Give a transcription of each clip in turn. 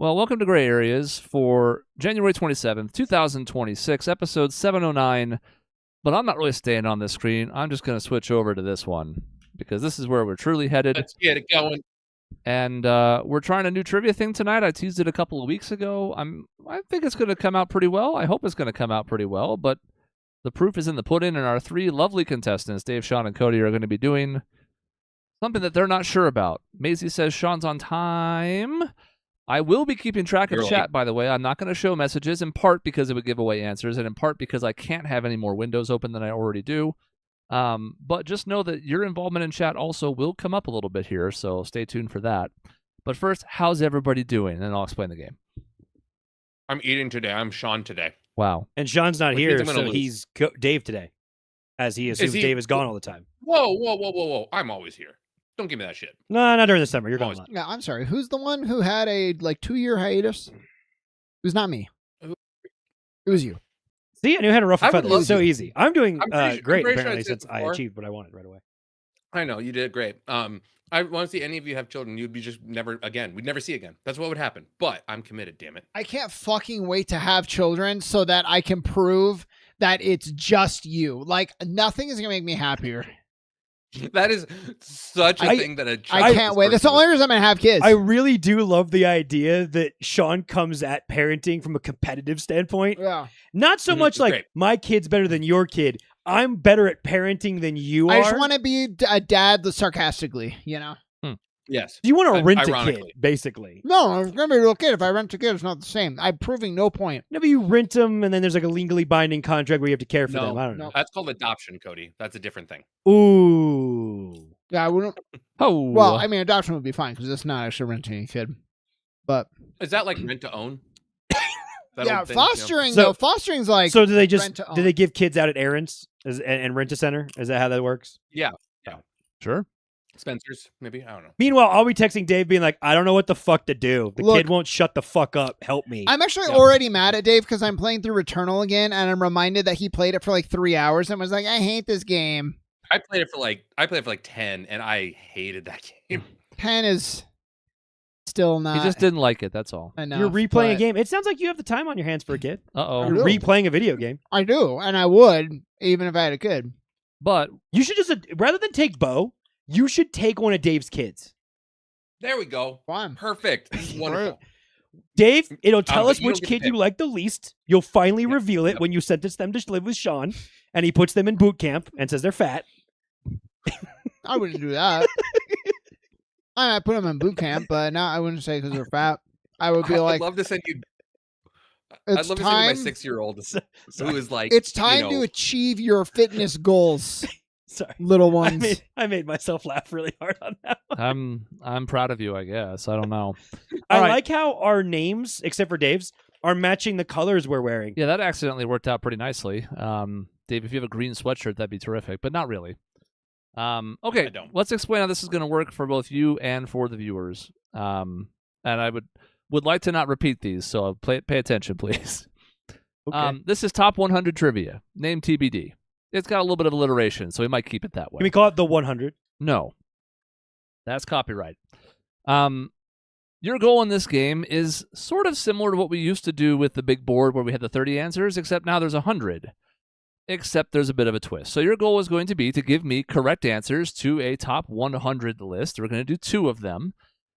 Well, welcome to Gray Areas for January 27th, 2026, episode 709. But I'm not really staying on this screen. I'm just going to switch over to this one because this is where we're truly headed. Let's get it going. And we're trying a new trivia thing tonight. I teased it a couple of weeks ago. I think it's going to come out pretty well. I hope it's going to come out pretty well. But the proof is in the pudding, and our three lovely contestants, Dave, Sean, and Cody, are going to be doing something that they're not sure about. Maisie says Sean's on time. I will be keeping track of chat, by the way. I'm not going to show messages, in part because it would give away answers, and in part because I can't have any more windows open than I already do. But just know that your involvement in chat also will come up a little bit here, so stay tuned for that. But first, how's everybody doing? And I'll explain the game. I'm eating today. I'm Sean today. Wow. And Sean's not here, so he's Dave today, as he assumes Dave is gone all the time. Whoa. I'm always here. Don't give me that shit. No, not during the summer. You're gone. Yeah, I'm sorry. Who's the one who had a 2-year hiatus? It was not me. It was you. See, I knew how to ruffle feathers. It's so easy. I'm doing great, apparently, since I achieved what I wanted right away. I know, you did great. I want to see any of you have children. You'd be just never again. We'd never see again. That's what would happen. But I'm committed, damn it. I can't fucking wait to have children so that I can prove that it's just you. Like, nothing is going to make me happier. That is such a thing that I can't wait. That's the only reason I'm going to have kids. I really do love the idea that Sean comes at parenting from a competitive standpoint. Yeah. Not so much like, my kid's better than your kid. I'm better at parenting than you are. I just want to be a dad sarcastically, you know? Yes. You want to rent a kid, basically. No, it's going to be a real kid. If I rent a kid, it's not the same. I'm proving no point. No, but you rent them, and then there's like a legally binding contract where you have to care for them. I don't know. That's called adoption, Cody. That's a different thing. Ooh. Yeah, I wouldn't. Oh. Well, I mean, adoption would be fine because it's not actually renting a kid. But is that like rent to own? Yeah, fostering, though. Fostering's like. So do they give kids out at errands and rent a center? Is that how that works? Yeah. Sure. Spencer's, maybe? I don't know. Meanwhile, I'll be texting Dave being like, I don't know what the fuck to do. The kid won't shut the fuck up. Help me. I'm actually already mad at Dave because I'm playing through Returnal again, and I'm reminded that he played it for like 3 hours and was like, I hate this game. I played it for like 10, and I hated that game. 10 is still not. He just didn't like it, that's all. Enough, You're replaying a game. It sounds like you have the time on your hands for a kid. Uh-oh. You're replaying a video game. I do, and I would, even if I had a kid. But you should just, rather than take Bo, you should take one of Dave's kids. There we go. Fine. Perfect. This is wonderful. Dave, it'll tell us which kid you like the least. You'll finally reveal it when you sentence them to live with Sean, and he puts them in boot camp and says they're fat. I wouldn't do that. I might put them in boot camp, but no, I wouldn't say because they're fat. I would be like, I'd love to send you. I'd love to send you my 6-year-old who is like, it's time to achieve your fitness goals. Sorry, little ones. I made myself laugh really hard on that one. I'm proud of you, I guess. I don't know. I like how our names, except for Dave's, are matching the colors we're wearing. Yeah, that accidentally worked out pretty nicely. Dave, if you have a green sweatshirt, that'd be terrific, but not really. Okay, let's explain how this is going to work for both you and for the viewers. And I would like to not repeat these, so pay attention, please. Okay. This is top 100 trivia. Name TBD. It's got a little bit of alliteration, so we might keep it that way. Can we call it the 100? No. That's copyright. Your goal in this game is sort of similar to what we used to do with the big board where we had the 30 answers, except now there's 100. Except there's a bit of a twist. So your goal is going to be to give me correct answers to a top 100 list. We're going to do 2 of them.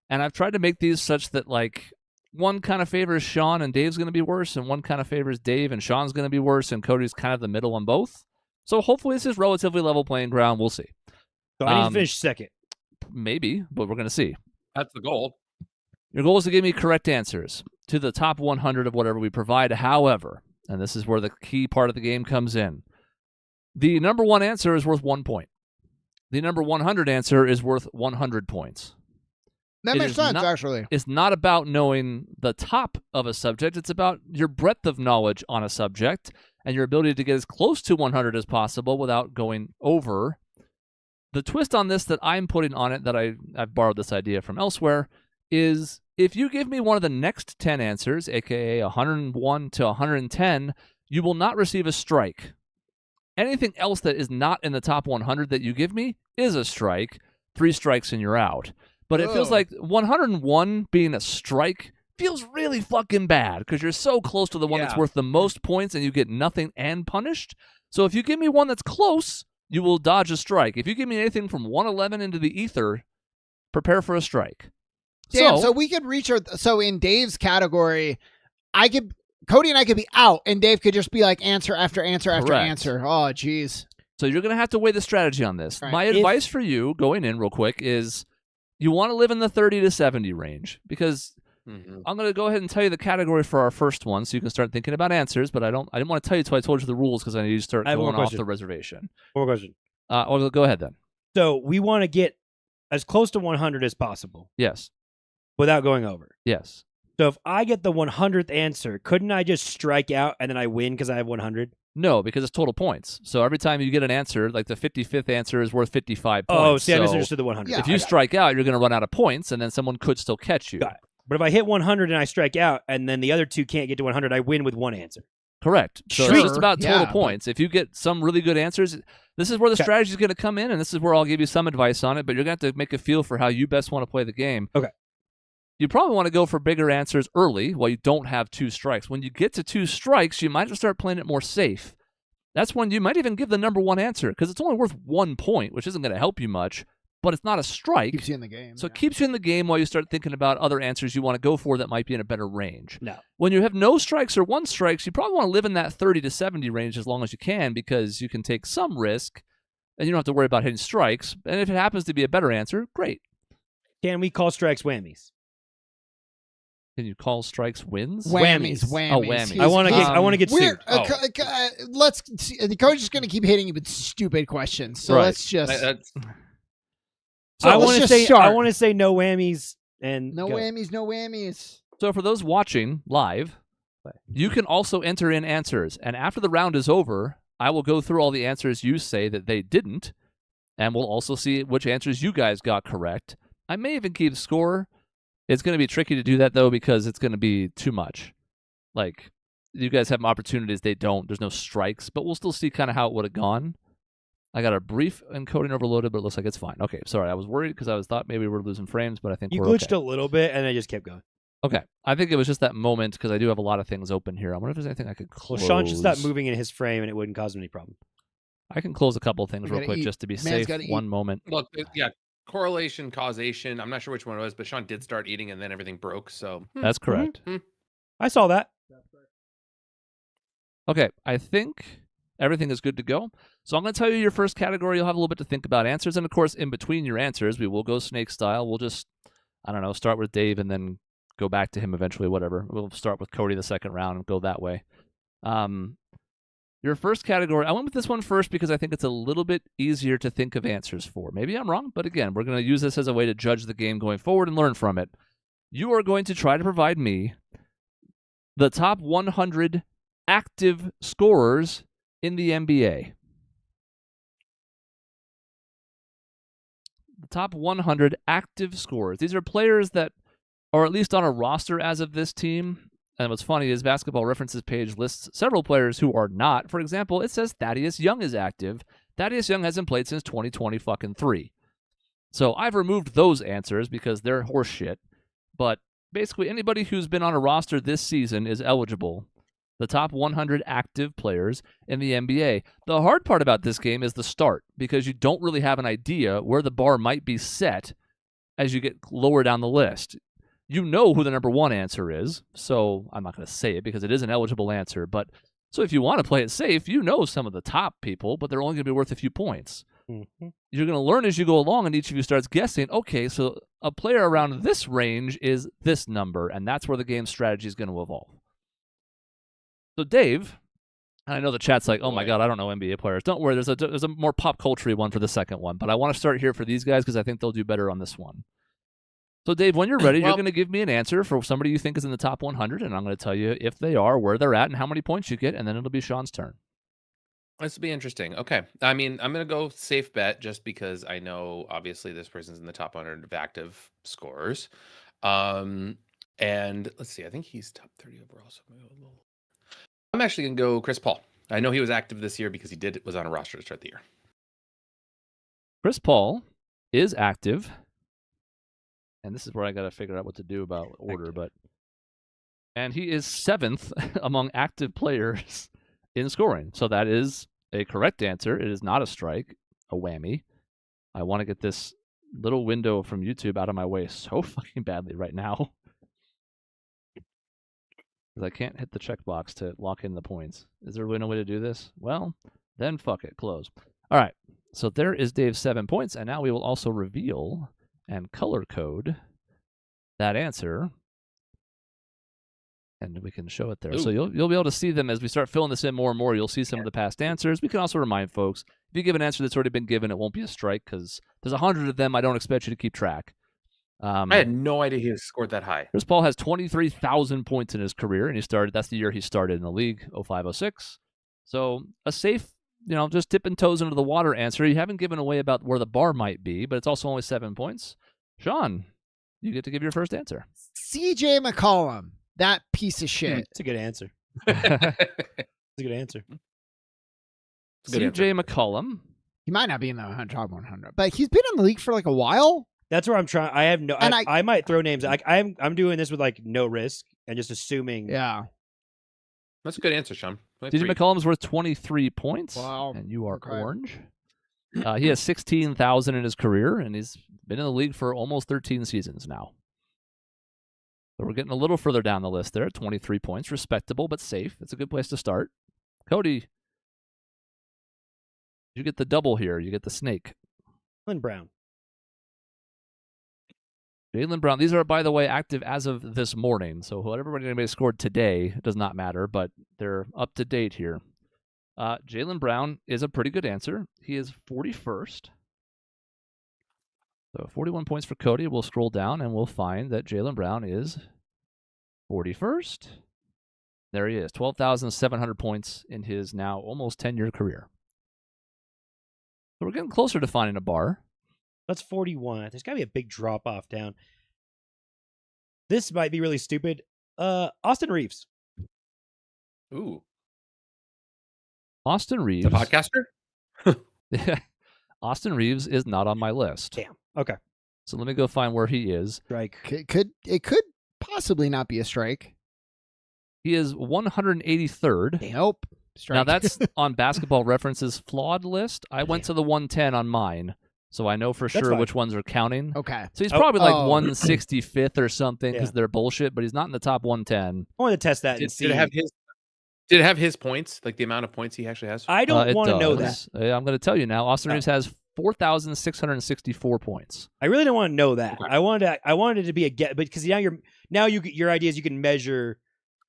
And I've tried to make these such that, like, one kind of favors Sean and Dave's going to be worse, and one kind of favors Dave and Sean's going to be worse, and Cody's kind of the middle on both. So hopefully this is relatively level playing ground. We'll see. So I need to finish second. Maybe, but we're going to see. That's the goal. Your goal is to give me correct answers to the top 100 of whatever we provide. However, and this is where the key part of the game comes in, the number 1 answer is worth 1 point. The number 100 answer is worth 100 points. That makes sense, actually. It's not about knowing the top of a subject. It's about your breadth of knowledge on a subject and your ability to get as close to 100 as possible without going over. The twist on this that I'm putting on it, that I've borrowed this idea from elsewhere, is if you give me one of the next 10 answers, aka 101 to 110, you will not receive a strike. Anything else that is not in the top 100 that you give me is a strike. 3 strikes and you're out. But it feels like 101 being a strike feels really fucking bad because you're so close to the one that's worth the most points and you get nothing and punished. So if you give me one that's close, you will dodge a strike. If you give me anything from 111 into the ether, prepare for a strike. Damn, so we could reach so in Dave's category, Cody and I could be out, and Dave could just be like answer after answer after answer. Oh, jeez. So you're going to have to weigh the strategy on this. Right. My advice for you, going in real quick, is you want to live in the 30 to 70 range because I'm going to go ahead and tell you the category for our first one so you can start thinking about answers, but I didn't want to tell you until I told you the rules because I need you to start going off the reservation. One more question. Well, go ahead then. So we want to get as close to 100 as possible. Yes. Without going over. Yes. So if I get the 100th answer, couldn't I just strike out and then I win because I have 100? No, because it's total points. So every time you get an answer, like the 55th answer is worth 55 points. Oh, see, I misunderstood the 100. Yeah, if you strike out, you're going to run out of points, and then someone could still catch you. Got it. But if I hit 100 and I strike out, and then the other two can't get to 100, I win with one answer. Correct. So it's just about total points. If you get some really good answers, this is where the strategy is going to come in, and this is where I'll give you some advice on it, but you're going to have to make a feel for how you best want to play the game. Okay. You probably want to go for bigger answers early while you don't have 2 strikes. When you get to 2 strikes, you might start playing it more safe. That's when you might even give the number 1 answer because it's only worth 1 point, which isn't going to help you much, but it's not a strike. Keeps you in the game. So it keeps you in the game while you start thinking about other answers you want to go for that might be in a better range. No. When you have no strikes or 1 strikes, you probably want to live in that 30 to 70 range as long as you can because you can take some risk and you don't have to worry about hitting strikes. And if it happens to be a better answer, great. Can we call strikes whammies? Can you call strikes wins? Whammies. Oh, whammies. I want to get sued. Let's. The coach is going to keep hitting you with stupid questions. So let's just. I want to say no whammies and no whammies, no whammies. So for those watching live, you can also enter in answers, and after the round is over, I will go through all the answers you say that they didn't, and we'll also see which answers you guys got correct. I may even keep score. It's going to be tricky to do that, though, because it's going to be too much. Like, you guys have opportunities, they don't. There's no strikes, but we'll still see kind of how it would have gone. I got a brief encoding overloaded, but it looks like it's fine. Okay, sorry. I was worried because I thought maybe we were losing frames, but I think we're okay. You glitched a little bit, and I just kept going. Okay. I think it was just that moment because I do have a lot of things open here. I wonder if there's anything I could close. Well, Sean should stop moving in his frame, and it wouldn't cause him any problem. I can close a couple of things real quick just to be safe. One moment. Look, yeah. Correlation, causation. I'm not sure which one it was, but Sean did start eating and then everything broke. So that's correct. I saw that. Okay, I think everything is good to go. So I'm going to tell you your first category. You'll have a little bit to think about answers. And of course, in between your answers, we will go snake style. We'll just, I don't know, start with Dave and then go back to him eventually, whatever. We'll start with Cody the second round and go that way. Your first category, I went with this one first because I think it's a little bit easier to think of answers for. Maybe I'm wrong, but again, we're going to use this as a way to judge the game going forward and learn from it. You are going to try to provide me the top 100 active scorers in the NBA. The top 100 active scorers. These are players that are at least on a roster as of this team. And what's funny is Basketball References page lists several players who are not. For example, it says Thaddeus Young is active. Thaddeus Young hasn't played since 2020-3. So I've removed those answers because they're horseshit. But basically anybody who's been on a roster this season is eligible. The top 100 active players in the NBA. The hard part about this game is the start because you don't really have an idea where the bar might be set as you get lower down the list. You know who the number 1 answer is, so I'm not going to say it because it is an eligible answer. But so if you want to play it safe, you know some of the top people, but they're only going to be worth a few points. Mm-hmm. You're going to learn as you go along, and each of you starts guessing, okay, so a player around this range is this number, and that's where the game strategy is going to evolve. So Dave, and I know the chat's like, oh my God, I don't know NBA players. Don't worry, there's a more pop culture one for the second one, but I want to start here for these guys because I think they'll do better on this one. So, Dave, when you're ready, you're going to give me an answer for somebody you think is in the top 100, and I'm going to tell you if they are, where they're at, and how many points you get, and then it'll be Sean's turn. This will be interesting. Okay. I mean, I'm going to go safe bet just because I know, obviously, this person's in the top 100 of active scorers. And let's see. I think he's top 30 overall. So I'm actually going to go Chris Paul. I know he was active this year because he was on a roster to start the year. Chris Paul is active. And this is where I got to figure out what to do about order, but And he is 7th among active players in scoring. So that is a correct answer. It is not a strike, a whammy. I want to get this little window from YouTube out of my way so fucking badly right now. Because I can't hit the checkbox to lock in the points. Is there no way to do this? Well, then fuck it. Close. All right. So there is Dave's 7 points. And now we will also reveal and color code that answer. And we can show it there. Ooh. So you'll be able to see them as we start filling this in more and more. You'll see some of the past answers. We can also remind folks, if you give an answer that's already been given, it won't be a strike because there's 100 of them. I don't expect you to keep track. I had no idea he scored that high. Chris Paul has 23,000 points in his career, and that's the year he started in the league, 05-06. So a safe, just dipping toes into the water answer. You haven't given away about where the bar might be, but it's also only 7 points. Sean, you get to give your first answer. CJ McCollum. That piece of shit. It's a good answer. It's a good answer. CJ McCollum. He might not be in the top 100, but he's been in the league for like a while. That's where I'm trying. I have no. I might throw names. I'm doing this with like no risk and just assuming. Yeah, that's a good answer, Sean. CJ McCollum's worth 23 points. Wow, and you are orange. He has 16,000 in his career, and he's been in the league for almost 13 seasons now. So we're getting a little further down the list there. 23 points, respectable but safe. It's a good place to start. Cody, you get the double here. You get the snake. Jaylen Brown. Jaylen Brown. These are, by the way, active as of this morning. So whatever anybody scored today does not matter, but they're up to date here. Jaylen Brown is a pretty good answer. He is 41st. So 41 points for Cody. We'll scroll down and we'll find that Jaylen Brown is 41st. There he is, 12,700 points in his now almost 10-year career. So we're getting closer to finding a bar. That's 41. There's got to be a big drop-off down. This might be really stupid. Austin Reeves. Ooh. Austin Reeves. The podcaster? Yeah. Austin Reeves is not on my list. Damn. Okay. So let me go find where he is. Strike. It could possibly not be a strike. He is 183rd. Nope. Strike. Now that's on Basketball Reference's flawed list. I went to the 110 on mine, so I know for sure which ones are counting. Okay. So he's probably like 165th or something because they're bullshit, but he's not in the top 110. I want to test that and see. Did it have his points, like the amount of points he actually has? I don't want to know that. I'm going to tell you now. Austin Reeves has 4,664 points. I really don't want to know that. Okay. I wanted it to be a get, but because your idea is you can measure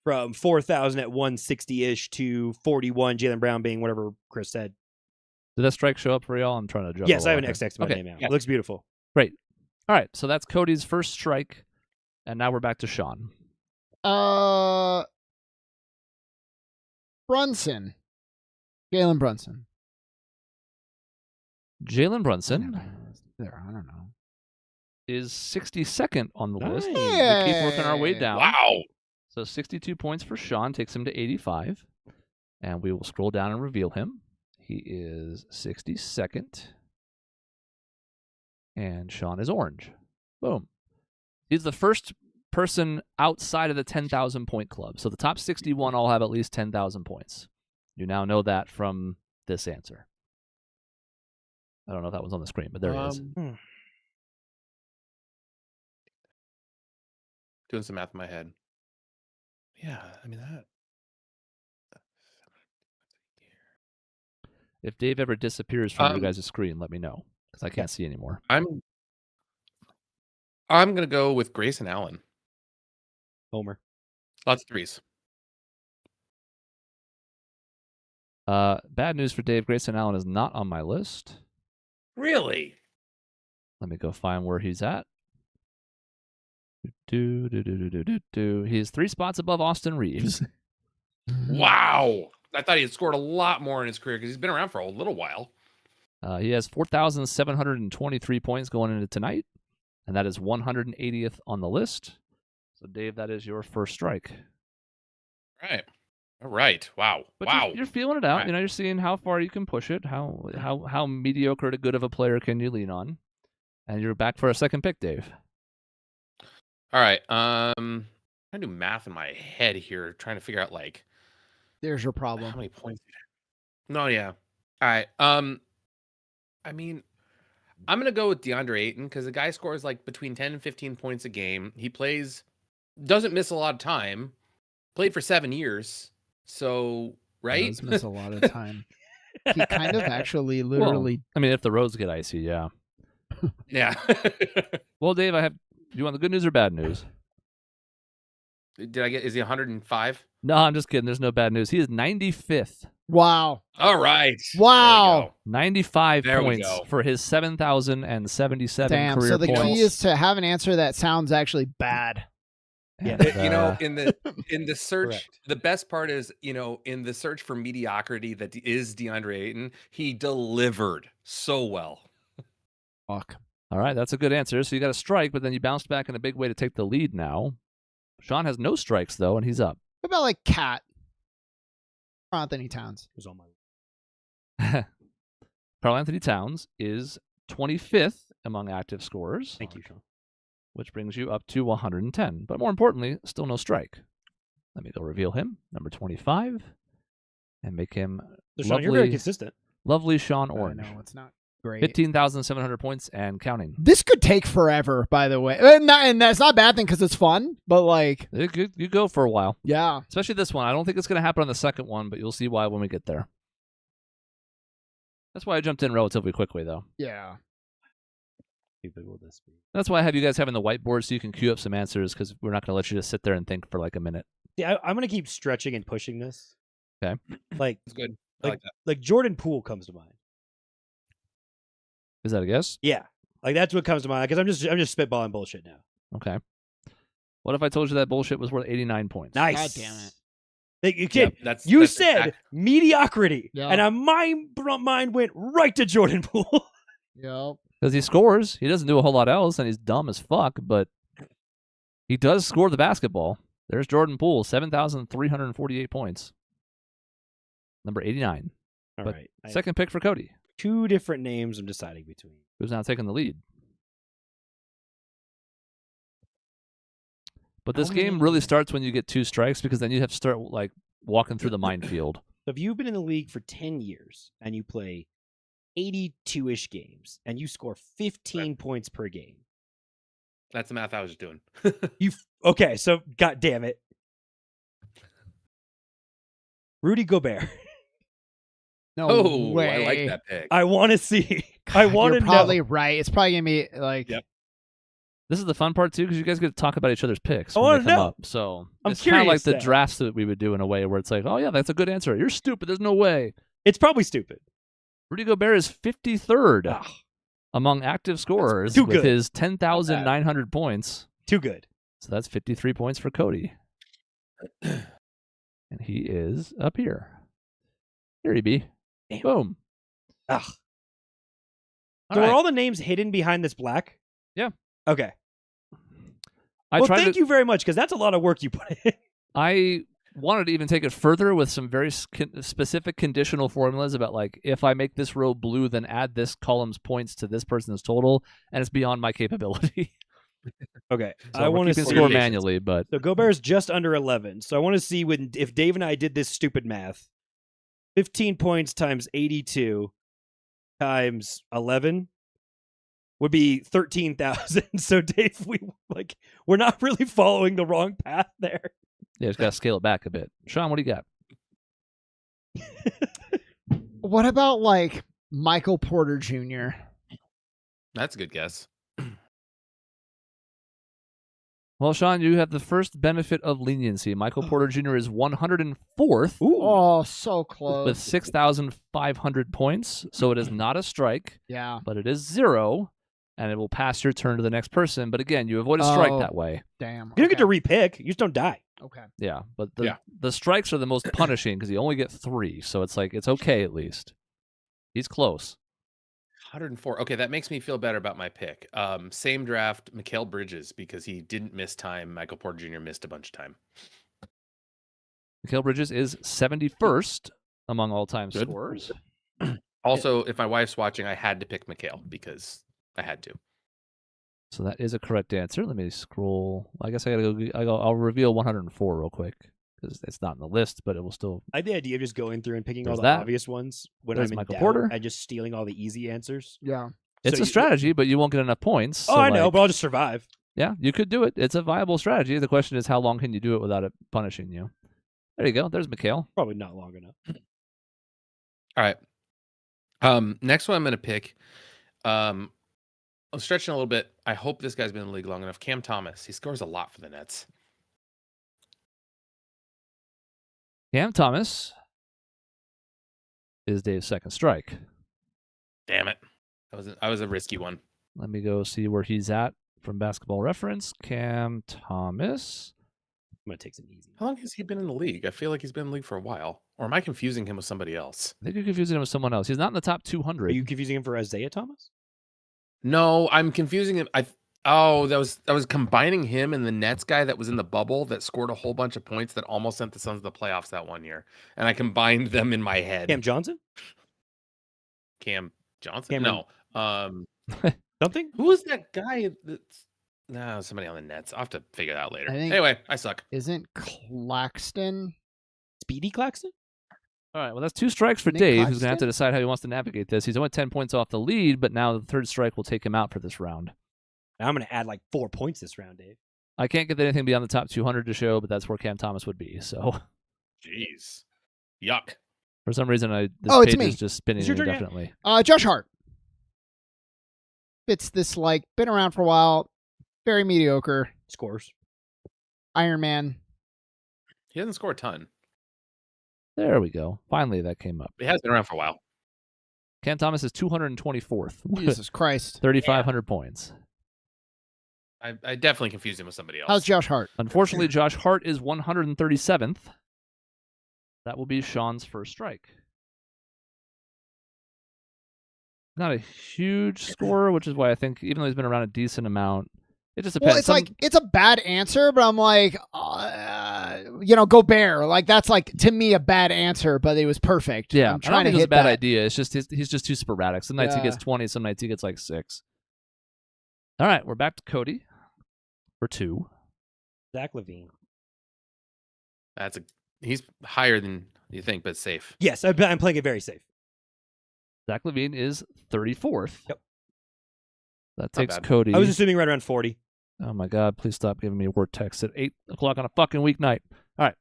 from 4,000 at 160-ish to 41. Jaylen Brown being whatever Chris said. Did that strike show up for y'all? I'm trying to juggle. Yes, I have an XX my name now. Yeah. It looks beautiful. Great. All right, so that's Cody's first strike, and now we're back to Sean. Brunson. Jalen Brunson. Jalen Brunson. I don't know. Is 62nd on the list. Hey. We keep working our way down. Wow. So 62 points for Sean takes him to 85. And we will scroll down and reveal him. He is 62nd. And Sean is orange. Boom. He's the first person outside of the 10,000 point club. So the top 61 all have at least 10,000 points. You now know that from this answer. I don't know if that was on the screen, but there it is. Doing some math in my head. Yeah, I mean that. If Dave ever disappears from your guys' screen, let me know because I can't see anymore. I'm gonna go with Grayson Allen. Homer. Lots of threes. Bad news for Dave. Grayson Allen is not on my list. Really? Let me go find where he's at. He's 3 spots above Austin Reeves. Wow. I thought he had scored a lot more in his career because he's been around for a little while. He has 4,723 points going into tonight, and that is 180th on the list. So, Dave, that is your first strike. All right. Wow. But wow. You're feeling it out. Right. You're seeing how far you can push it. How mediocre to good of a player can you lean on? And you're back for a second pick, Dave. All right. I trying to do math in my head here, trying to figure out like There's your how problem. many points. No, yeah. All right. I mean, I'm gonna go with DeAndre Ayton because the guy scores like between 10 and 15 points a game. He doesn't miss a lot of time. Played for 7 years, so right. Does miss a lot of time. He kind of actually literally. Well, I mean, if the roads get icy, yeah. Yeah. Well, Dave, do you want the good news or bad news? Is he 105? No, I'm just kidding. There's no bad news. He is 95th. Wow. All right. Wow. 95 There we points go. for his 7,077 Damn. career So the points. key is to have an answer that sounds actually bad. And, You know, in the search, Correct. the best part is, in the search for mediocrity that is DeAndre Ayton, he delivered so well. Fuck. all right, that's a good answer. So you got a strike, but then you bounced back in a big way to take the lead now. Sean has no strikes, though, and he's up. What about like Cat? Anthony Towns. It was on my Karl Anthony Towns is 25th among active scorers. Thank you, Sean. Which brings you up to 110. But more importantly, still no strike. Let me go reveal him, number 25, and make him So, Sean, you're very lovely, consistent. lovely Sean I Orange. know it's not great. 15,700 points and counting. This could take forever, by the way. And that's not a bad thing because it's fun, but like, You go for a while, yeah. especially this one. I don't think it's going to happen on the second one, but you'll see why when we get there. That's why I jumped in relatively quickly, though. Yeah. How big will this be? That's why I have you guys having the whiteboard so you can queue up some answers because we're not going to let you just sit there and think for like a minute. Yeah, I'm gonna keep stretching and pushing this. Okay. Like It's good. I like that. like Jordan Poole comes to mind. Is that a guess? Yeah, like that's what comes to mind because I'm just spitballing bullshit now. Okay. What if I told you that bullshit was worth 89 points? Nice. God damn it. Like, you kid, That's you that's said exact- mediocrity, Yeah. and my mind went right to Jordan Poole. Yep. Because he scores. He doesn't do a whole lot else, and he's dumb as fuck, but he does score the basketball. There's Jordan Poole, 7,348 points. Number 89. All But right, Second pick for Cody, two different names I'm deciding between. who's now taking the lead. But this How game many- really starts when you get 2 strikes because then you have to start like walking through the minefield. So if you've been in the league for 10 years and you play 82-ish games and you score 15 points per game, That's the math I was doing. okay, so god damn it, Rudy Gobert. No Oh, way. I like that pick. I want to see. I want to You're know. probably right. It's probably gonna be like. Yep. This is the fun part too, because you guys get to talk about each other's picks I when they wanna come know. up. So I'm it's kind of like curious the now. drafts that we would do in a way where it's like, oh yeah, that's a good answer. You're stupid. There's no way. It's probably stupid. Rudy Gobert is 53rd Ugh, among active scorers too with good. his 10,900 points. too good. So that's 53 points for Cody. And he is up here. Here he be. Damn. Boom. Ugh. All So right. are all the names hidden behind this black? Yeah. Okay. I Well, tried thank to, you very much because that's a lot of work you put in. I wanted to even take it further with some very specific conditional formulas about like if I make this row blue, then add this column's points to this person's total, and it's beyond my capability. Okay. So I we're want to keeping see. score manually, but So Gobert's just under 11. So I want to see if Dave and I did this stupid math. 15 points times 82 times 11 would be 13,000. So Dave, we're not really following the wrong path there. yeah, just gotta scale it back a bit. Sean, what do you got? What about like Michael Porter Jr.? That's a good guess. Well, Sean, you have the first benefit of leniency. Michael Porter Jr. is 104th Oh, so close. with 6,500 points. So it is not a strike, Yeah. but it is 0, and it will pass your turn to the next person. But again, you avoid a strike Oh. that way. Damn. You don't get to repick. You just don't die. Okay. Yeah, but Yeah. the strikes are the most punishing because you only get 3. So it's like, it's okay at least. He's close. 104. Okay, that makes me feel better about my pick. Same draft, Mikal Bridges, because he didn't miss time. Michael Porter Jr. missed a bunch of time. Mikal Bridges is 71st among all-time Good. scorers. Also, if my wife's watching, I had to pick Mikal because I had to. So that is a correct answer. Let me scroll. I guess I gotta go. I'll reveal 104 real quick because it's not in the list, but it will still. I had the idea of just going through and picking all There's the that. obvious ones when There's I'm in Michael doubt Porter. and just stealing all the easy answers. Yeah. It's So a strategy, but you won't get enough points. So I know, like, but I'll just survive. yeah, you could do it. It's a viable strategy. The question is, how long can you do it without it punishing you? There you go. There's Mikhail. Probably not long enough. All right. Next one I'm going to pick. I'm stretching a little bit. I hope this guy's been in the league long enough. Cam Thomas. He scores a lot for the Nets. Cam Thomas is Dave's second strike. Damn it. That was a risky one. Let me go see where he's at from Basketball Reference. Cam Thomas. I'm gonna take some easy. How long has he been in the league? I feel like he's been in the league for a while. Or am I confusing him with somebody else? I think you're confusing him with someone else. He's not in the top 200. Are you confusing him for Isaiah Thomas? No, I'm confusing him. That was combining him and the Nets guy that was in the bubble that scored a whole bunch of points that almost sent the Suns to the playoffs that one year. And I combined them in my head. Cam Johnson? Cam Johnson? Cameron- No. Something? Who was that guy that's no, somebody on the Nets. I'll have to figure it out later. Anyway, I suck. Isn't Claxton? Speedy Claxton? All right, well, that's 2 strikes for Nick Dave, who's going to have to Claxton? decide how he wants to navigate this. He's only 10 points off the lead, but now the 3rd strike will take him out for this round. Now I'm gonna add like 4 points this round, Dave. I can't get anything beyond the top 200 to show, but that's where Cam Thomas would be. So Jeez. Yuck. for some reason, this Oh, it's page me. is just spinning It's your turn, yeah. indefinitely. Josh Hart. Fits this like been around for a while. Very mediocre. Scores. Iron Man. He doesn't score a ton. There we go. Finally, that came up. He has been around for a while. Cam Thomas is 224th. Jesus Christ. 3,500 points. I definitely confused him with somebody else. How's Josh Hart? Unfortunately, Josh Hart is 137th. That will be Sean's first strike. Not a huge scorer, which is why I think, even though he's been around a decent amount, it just depends. Well, it's like it's a bad answer, but I'm like, go Bear. Like that's like to me a bad answer, but it was perfect. yeah, I'm I don't trying to think it was hit a bad that. idea. It's just he's just too sporadic. Some nights he Yeah. gets 20, some nights he gets like 6. All right, we're back to Cody for 2. Zach LaVine. He's higher than you think, but safe. Yes, I'm playing it very safe. Zach LaVine is 34th. Yep. That Not takes bad. Cody. I was assuming right around 40. Oh my God! Please stop giving me word text at 8 o'clock on a fucking weeknight. All right,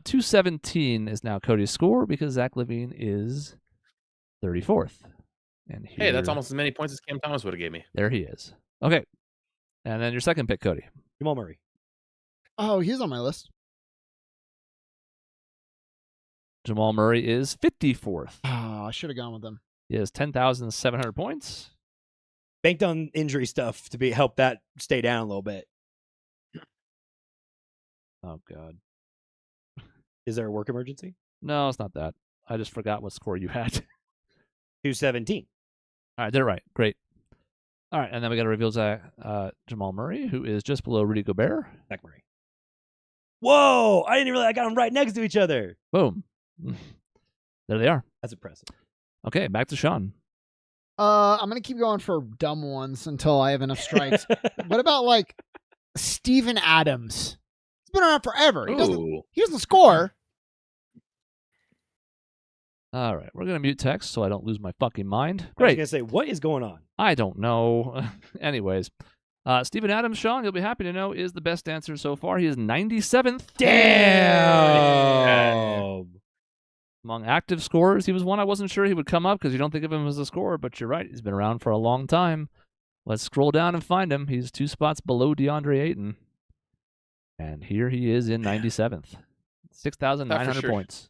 217 is now Cody's score because Zach LaVine is 34th. And Hey, that's here- almost as many points as Cam Thomas would have gave me. there he is. Okay, and then your second pick, Cody. Jamal Murray. Oh, he's on my list. Jamal Murray is 54th. Oh, I should have gone with him. He has 10,700 points. Banked on injury stuff to help that stay down a little bit. Oh God, Is there a work emergency? no, it's not that. I just forgot what score you had. 217. All right, they're right. Great. All right, and then we got to reveal Jamal Murray, who is just below Rudy Gobert. Zach Murray. Whoa! I didn't realize I got them right next to each other. Boom. There they are. That's impressive. Okay, back to Sean. I'm gonna keep going for dumb ones until I have enough strikes. What about like Steven Adams? He's been around forever. He doesn't score. All right, we're going to mute text so I don't lose my fucking mind. I was Great. gonna say, what is going on? I don't know. Anyways, Steven Adams, Sean, you'll be happy to know, is the best answer so far. He is 97th. Damn. Among active scorers, he was one I wasn't sure he would come up because you don't think of him as a scorer, but you're right. He's been around for a long time. Let's scroll down and find him. He's 2 spots below DeAndre Ayton. And here he is in 97th. 6,900 sure. points.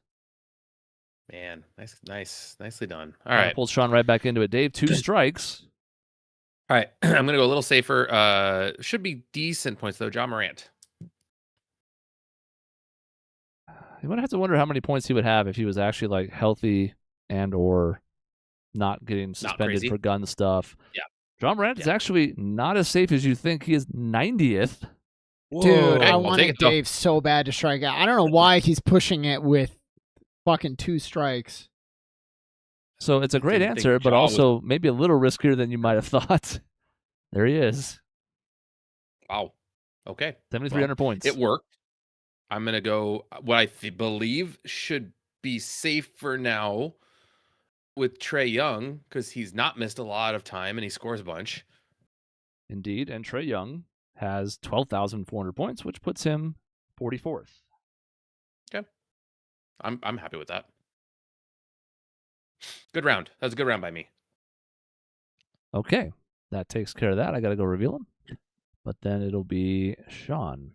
Man, nicely done. All right. Pulls Sean right back into it. Dave, 2 strikes. All right. I'm going to go a little safer. Should be decent points, though. John Morant. You would have to wonder how many points he would have if he was actually like healthy and or not getting suspended crazy. for gun stuff. Yeah. John Morant is Yeah. actually not as safe as you think. He is 90th. Dude, Okay, I we'll wanted take it, though. Dave so bad to strike out. I don't know why he's pushing it with fucking 2 strikes. So it's a great Didn't think answer, but Jaw was- also maybe a little riskier than you might have thought. There he is. Wow. Okay. 7,300 points. It worked. I'm going to go what I believe should be safe for now with Trae Young, because he's not missed a lot of time and he scores a bunch. Indeed, and Trae Young has 12,400 points, which puts him 44th. Okay. I'm happy with that. Good round. That was a good round by me. Okay, that takes care of that. I got to go reveal him. But then it'll be Sean.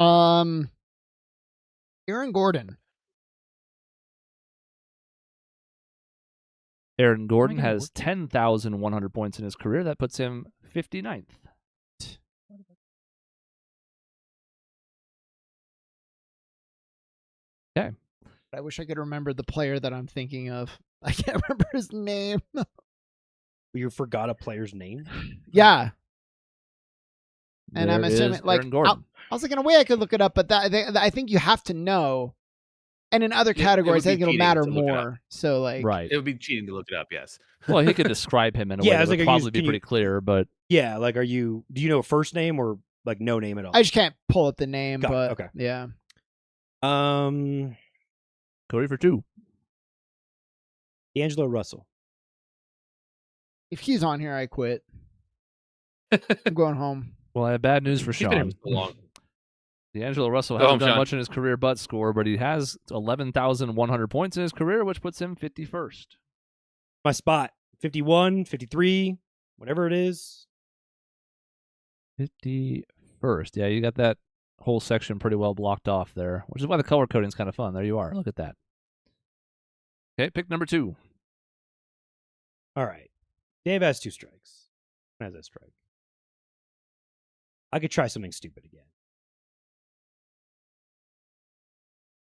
Aaron Gordon. Aaron Gordon gonna has work 10,100 points in his career. That puts him 59th. Okay. I wish I could remember the player that I'm thinking of. I can't remember his name. You forgot a player's name? Yeah. And There I'm assuming, is like, Aaron Gordon. I was like, in a way I could look it up, but I think you have to know. And in other categories, would I be think it'll cheating matter to look it up. more. So, like, Right. It would be cheating to look it up, yes. Well, he could describe him in a Yeah, way I that was would like, probably be can you- pretty clear, but Yeah, like, do you know a first name or like no name at all? I just can't pull up the name, Got it, but okay. yeah. Cody for 2. D'Angelo Russell. If he's on here, I quit. I'm going home. Well, I have bad news for He's been here Sean. for so long. D'Angelo Russell Go home, hasn't done Sean. much in his career but score, but he has 11,100 points in his career, which puts him 51st. My spot. 51, 53, whatever it is. 51st. Yeah, you got that whole section pretty well blocked off there, which is why the color coding's kind of fun. There you are. Look at that. Okay, pick number 2. All right. Dave has 2 strikes. Has a strike. I could try something stupid again.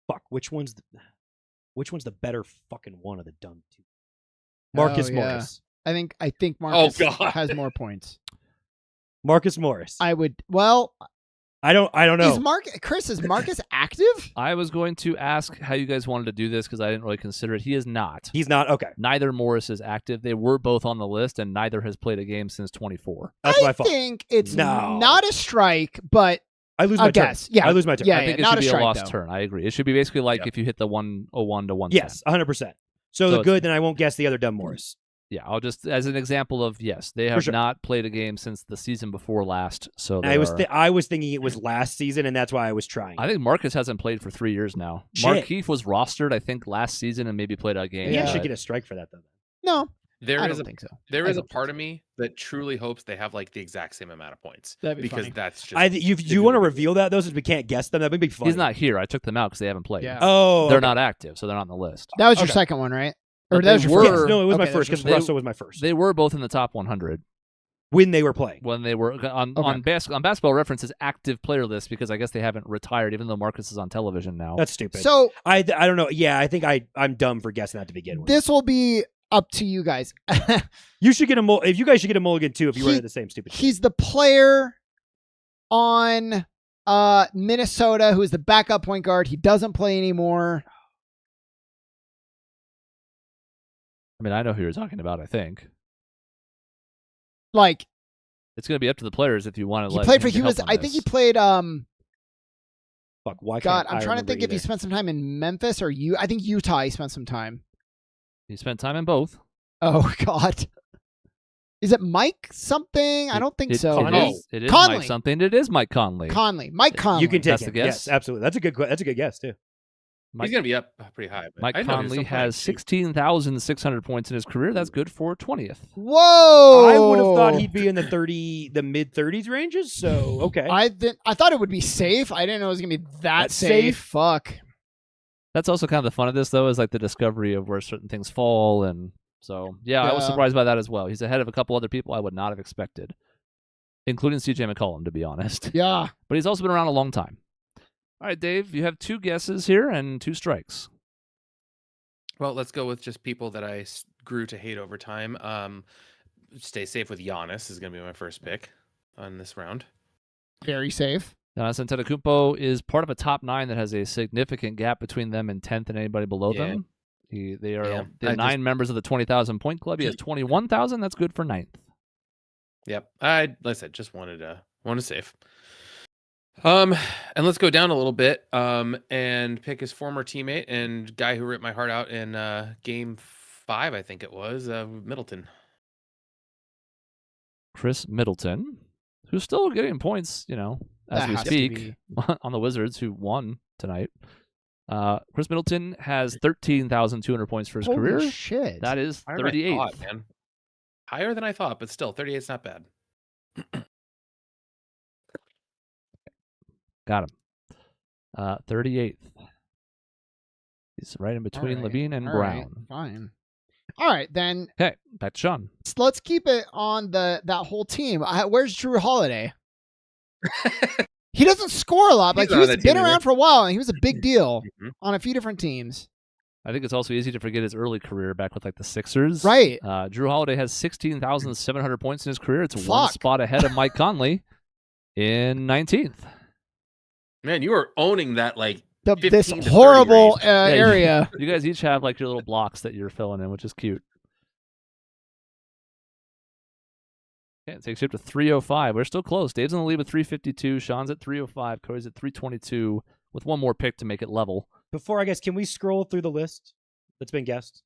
Fuck, which one's the better fucking one of the dumb 2? Marcus Oh, yeah. Morris. I think Marcus God. has more points. Marcus Morris. I don't know. Is Marcus active? I was going to ask how you guys wanted to do this because I didn't really consider it. He is not. He's not okay. Neither Morris is active. They were both on the list, and neither has played a game since 24. That's my I fault. think it's No. not a strike, but I lose a my turn. guess. Yeah. I lose my turn. Yeah, I think it not should a be strike, a lost though. turn. I agree. It should be basically like Yeah. if you hit the 101 to 110. Yes, 100%. So So the it's- good, then I won't guess the other dumb Morris. Yeah, I'll just as an example of yes, they have sure. not played a game since the season before last. So I was thinking it was last season, and that's why I was trying. I think Marcus hasn't played for 3 years now. Shit. Markieff was rostered, I think, last season and maybe played a game. He Yeah. should get a strike for that though. No, There I is don't a think so. there I is a don't think part so. of me that truly hopes they have like the exact same amount of points. That'd be because funny. that's just You want to reveal that though, since we can't guess them? That'd be funny. He's not here. I took them out because they haven't played. Yeah. Oh, They're okay. not active, so they're not on the list. That was your Okay. second one, right? Or But that was they your were- first? Yes, no, it was my Okay, that first because your first. Russell was my first They were both in the top 100 when they were playing. when they were on Okay. Basketball Reference's active player list because I guess they haven't retired, even though Marcus is on television now. That's stupid. So I don't know. Yeah, I think I'm dumb for guessing that to begin with. this will be up to you guys. You should get a if you guys should get a mulligan too if you He- were the same stupid shit. He's the player on Minnesota who is the backup point guard. He doesn't play anymore. I mean, I know who you're talking about, I think. Like It's going to be up to the players if you want to he let played him for. He help was. on I think he this. played. Fuck, why God, can't I'm I trying to remember think if he either? spent some time in Memphis or I think Utah. He spent some time. He spent time in both. Oh God. Is it Mike something? I don't think so. It is Conley. Mike something. It is Mike Conley. Conley. Mike Conley. You can take That's it. the guess? Yes, absolutely. That's a good guess too. Mike, he's gonna be up pretty high. But Mike I know Conley sometimes has 16,600 points in his career. That's good for 20th. Whoa. I would have thought he'd be in the mid 30s ranges. So okay. I thought it would be safe. I didn't know it was gonna be that That's safe. safe. Fuck. That's also kind of the fun of this, though, is like the discovery of where certain things fall. And so, yeah, I was Yeah. surprised by that as well. He's ahead of a couple other people I would not have expected, including CJ McCollum, to be honest. Yeah. But he's also been around a long time. All right, Dave, you have 2 guesses here and 2 strikes. Well, let's go with just people that I grew to hate over time. Stay safe with Giannis is gonna be my first pick on this round. Very safe. Giannis Antetokounmpo is part of a top 9 that has a significant gap between them and 10th and anybody below Yeah. them. They are Yeah. the I 9 members of the 20,000 point club. He has 21,000. That's good for 9th. Yep. Like I said, just wanted to save. And let's go down a little bit. And pick his former teammate and guy who ripped my heart out in game 5, I think it was, Middleton. Chris Middleton, who's still getting points, as That we has to speak, be- on the Wizards, who won tonight. Chris Middleton has 13,200 points for his Holy career. shit. That is Higher than I 38th. thought, man. Higher than I thought, but still, 38 is not bad. Got him. 38th. He's right in between All right, Levine and all right, Brown. fine. All right, then Okay, back to Sean. let's keep it on that whole team. Where's Drew Holiday? He doesn't score a lot. He's Like, he on was that been team either. around for a while, and he was a big deal Mhm. on a few different teams. I think it's also easy to forget his early career back with the Sixers. Right. Drew Holiday has 16,700 points in his career. It's one Fuck. spot ahead of Mike Conley in 19th. Man, you are owning that like This 15 to 30 horrible range. area. You guys each have your little blocks that you're filling in, which is cute. Okay, it takes you up to 305. We're still close. Dave's in the lead with 352. Sean's at 305. Cody's at 322 with one more pick to make it level. Before, I guess, can we scroll through the list that's been guessed?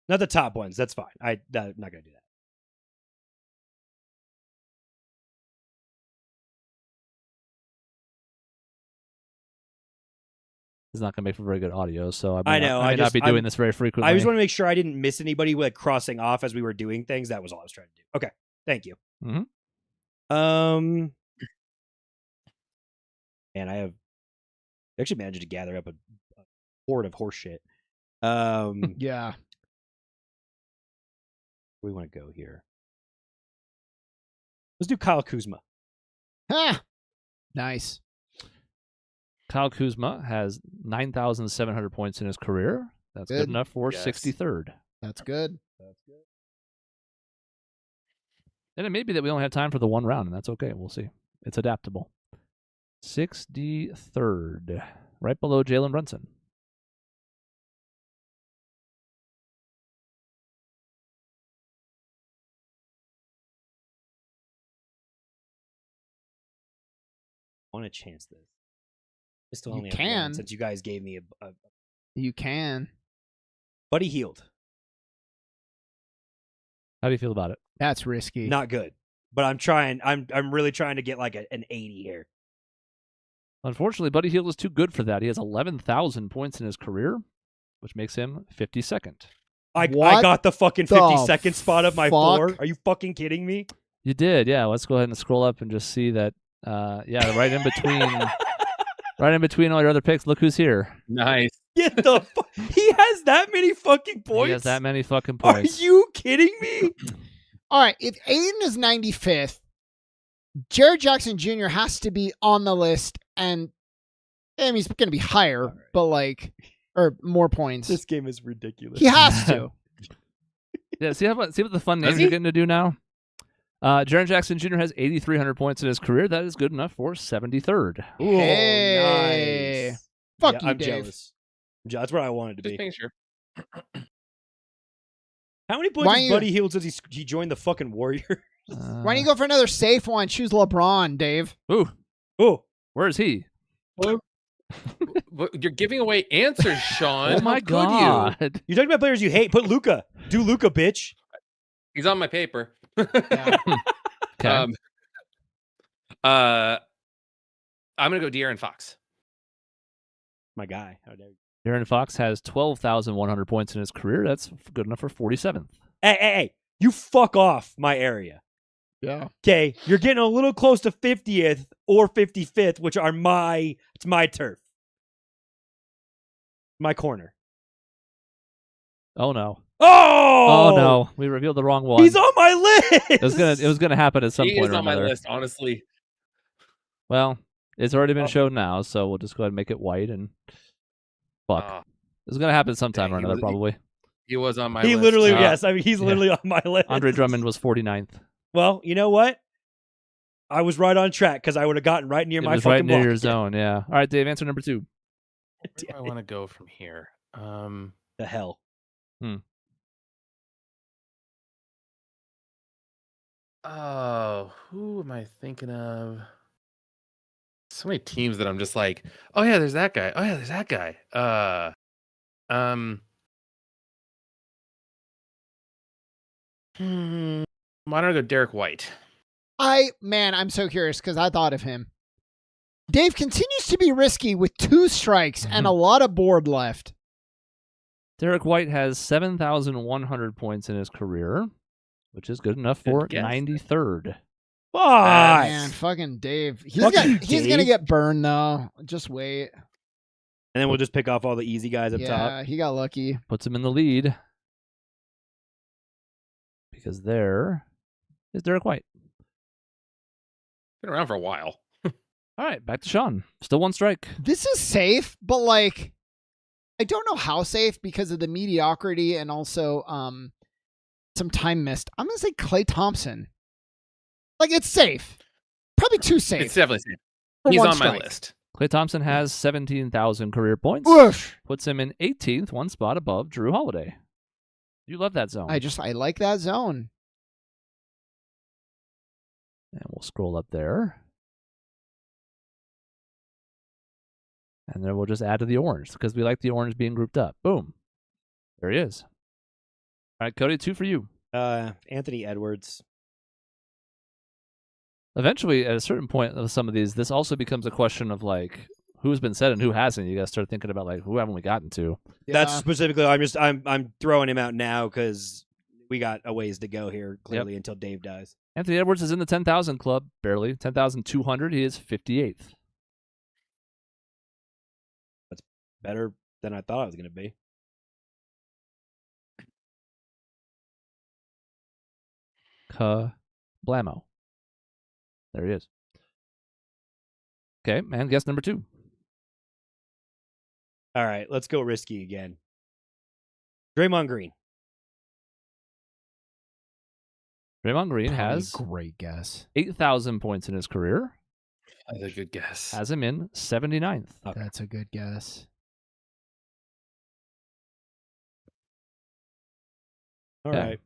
Not the top ones. That's fine. I'm not going to do that. It's not going to make for very good audio, so I know, I may not be doing this very frequently. I just want to make sure I didn't miss anybody crossing off as we were doing things. That was all I was trying to do. Okay. Thank you. Mhm. And I actually managed to gather up a horde of horse shit. Yeah. Where we want to go here? Let's do Kyle Kuzma. Ah, nice. Kyle Kuzma has 9,700 points in his career. That's good Good. enough for Yes. 63rd. That's good. And it may be that we only have time for the one round, and that's okay. We'll see. It's adaptable. 63rd, right below Jalen Brunson. I want to chance this. I still You only have can. one since you guys gave me a You can. Buddy Hield. How do you feel about it? That's risky. Not good. But I'm trying. I'm really trying to get like an 80 here. Unfortunately, Buddy Hield is too good for that. He has 11,000 points in his career, which makes him 52nd. I What got the fucking the 52nd spot of my fuck? floor. Are you fucking kidding me? You did, yeah. Let's go ahead and scroll up and just see that. Yeah, right in between, right in between all your other picks. Look who's here. Nice. Get the he has that many fucking points. He has that many fucking Are points. you kidding me? All right. If Aiden is 95th, Jared Jackson Jr. has to be on the list, and I mean, he's going to be higher, right. but or more points. This game is ridiculous. He has to. Yeah, see what the fun Does names he? you're getting to do now. Jared Jackson Jr. has 8,300 points in his career. That is good enough for 73rd. Ooh, Hey. nice. Fuck you, I'm Dave. jealous. That's where I wanted to Just be. making sure. How many points Why does you- Buddy Hield since he joined the fucking Warriors? Why don't you go for another safe one? Choose LeBron, Dave. Ooh, Oh, where is he? You're giving away answers, Sean. Oh my How could god! you? you're talking about players you hate. Put Luca. Do Luca, bitch. He's on my paper. Yeah. Okay. I'm gonna go De'Aaron Fox. My guy. How dare you. Aaron Fox has 12,100 points in his career. That's good enough for 47th. Hey. You fuck off my area. Yeah. Okay, you're getting a little close to 50th or 55th, which are it's my turf. My corner. Oh no! Oh! Oh no! We revealed the wrong one. He's on my list. It was gonna happen at some He point is or on my another. list, honestly. Well, it's already been Oh. shown now, so we'll just go ahead and make it white and fuck. Oh, It's gonna happen sometime Yeah, or he another, was- probably. he was on my He list. literally, Uh, yes. I mean, he's yeah. literally on my list. Andre Drummond was 49th. Well, you know what? I was right on track because I would have gotten right near It my was fucking right near block your again. zone. Yeah. All right, Dave. Answer number 2. Where do I want to go from here? The hell. Oh, who am I thinking of? So many teams that I'm just like, oh yeah, there's that guy. Oh yeah, there's that guy. Why don't I go Derek White? I'm so curious because I thought of him. Dave continues to be risky with 2 strikes and a lot of board left. Derek White has 7,100 points in his career, which is good enough for 93rd. Man, fucking Dave. He's gonna get burned though. Just wait. And then we'll just pick off all the easy guys up top. Yeah, he got lucky. Puts him in the lead. Because there is Derek White. Been around for a while. All right, back to Sean. Still 1 strike. This is safe, but like I don't know how safe because of the mediocrity and also some time missed. I'm gonna say Klay Thompson. Like it's safe. Probably too safe. It's definitely safe. For He's 1 on strike. my list. Klay Thompson has 17,000 career points. Whoosh. Puts him in 18th, 1 spot above Drew Holiday. You love that zone. I like that zone. And we'll scroll up there. And then we'll just add to the orange because we like the orange being grouped up. Boom. There he is. All right, Cody, 2 for you. Anthony Edwards. Eventually, at a certain point of some of these, this also becomes a question of like who's been said and who hasn't. You got to start thinking about like who haven't we gotten to? That's specifically. I'm throwing him out now because we got a ways to go here. Clearly, until Dave dies. Anthony Edwards is in the 10,000 club, barely 10,200. He is 58th. That's better than I thought I was going to be. Blamo. There he is. Okay, and guess number 2. All right, let's go risky again. Draymond Green. Draymond Green Probably has great guess. 8,000 points in his career. That's a good guess. Has him in 79th. Okay. That's a good guess. All Okay. right.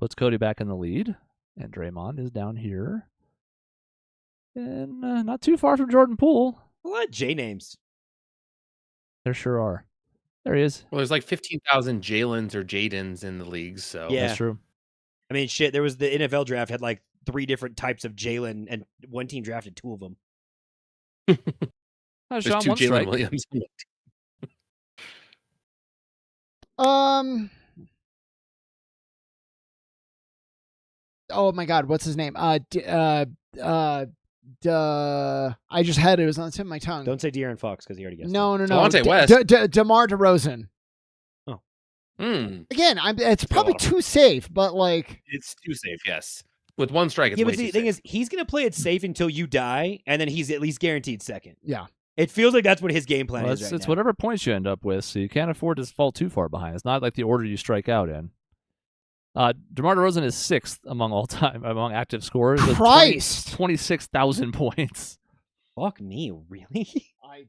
Puts Cody back in the lead, and Draymond is down here. And not too far from Jordan Poole. A lot of J names. There sure are. There he is. Well, there's like 15,000 Jalen's or Jadens in the league, so Yeah. That's true. I mean, shit. There was the NFL draft had like 3 different types of Jalen, and one team drafted 2 of them. there's Sean, 2 1 Jalen strike. Williams. Oh my God, what's his name? I just had it. It was on the tip of my tongue. Don't say De'Aaron Fox because he already guessed. No. Delonte West. DeMar DeRozan. Again, it's probably too safe, but like It's too safe, yes. With 1 strike, it's Yeah, way but too the thing safe. is, he's gonna play it safe until you die, and then he's at least guaranteed second. Yeah. It feels like that's what his game plan Well, is. it's Right now. whatever points you end up with, so you can't afford to fall too far behind. It's not like the order you strike out in. DeMar DeRozan is 6th among active scorers. with Christ. 26,000 points. Fuck me, really? I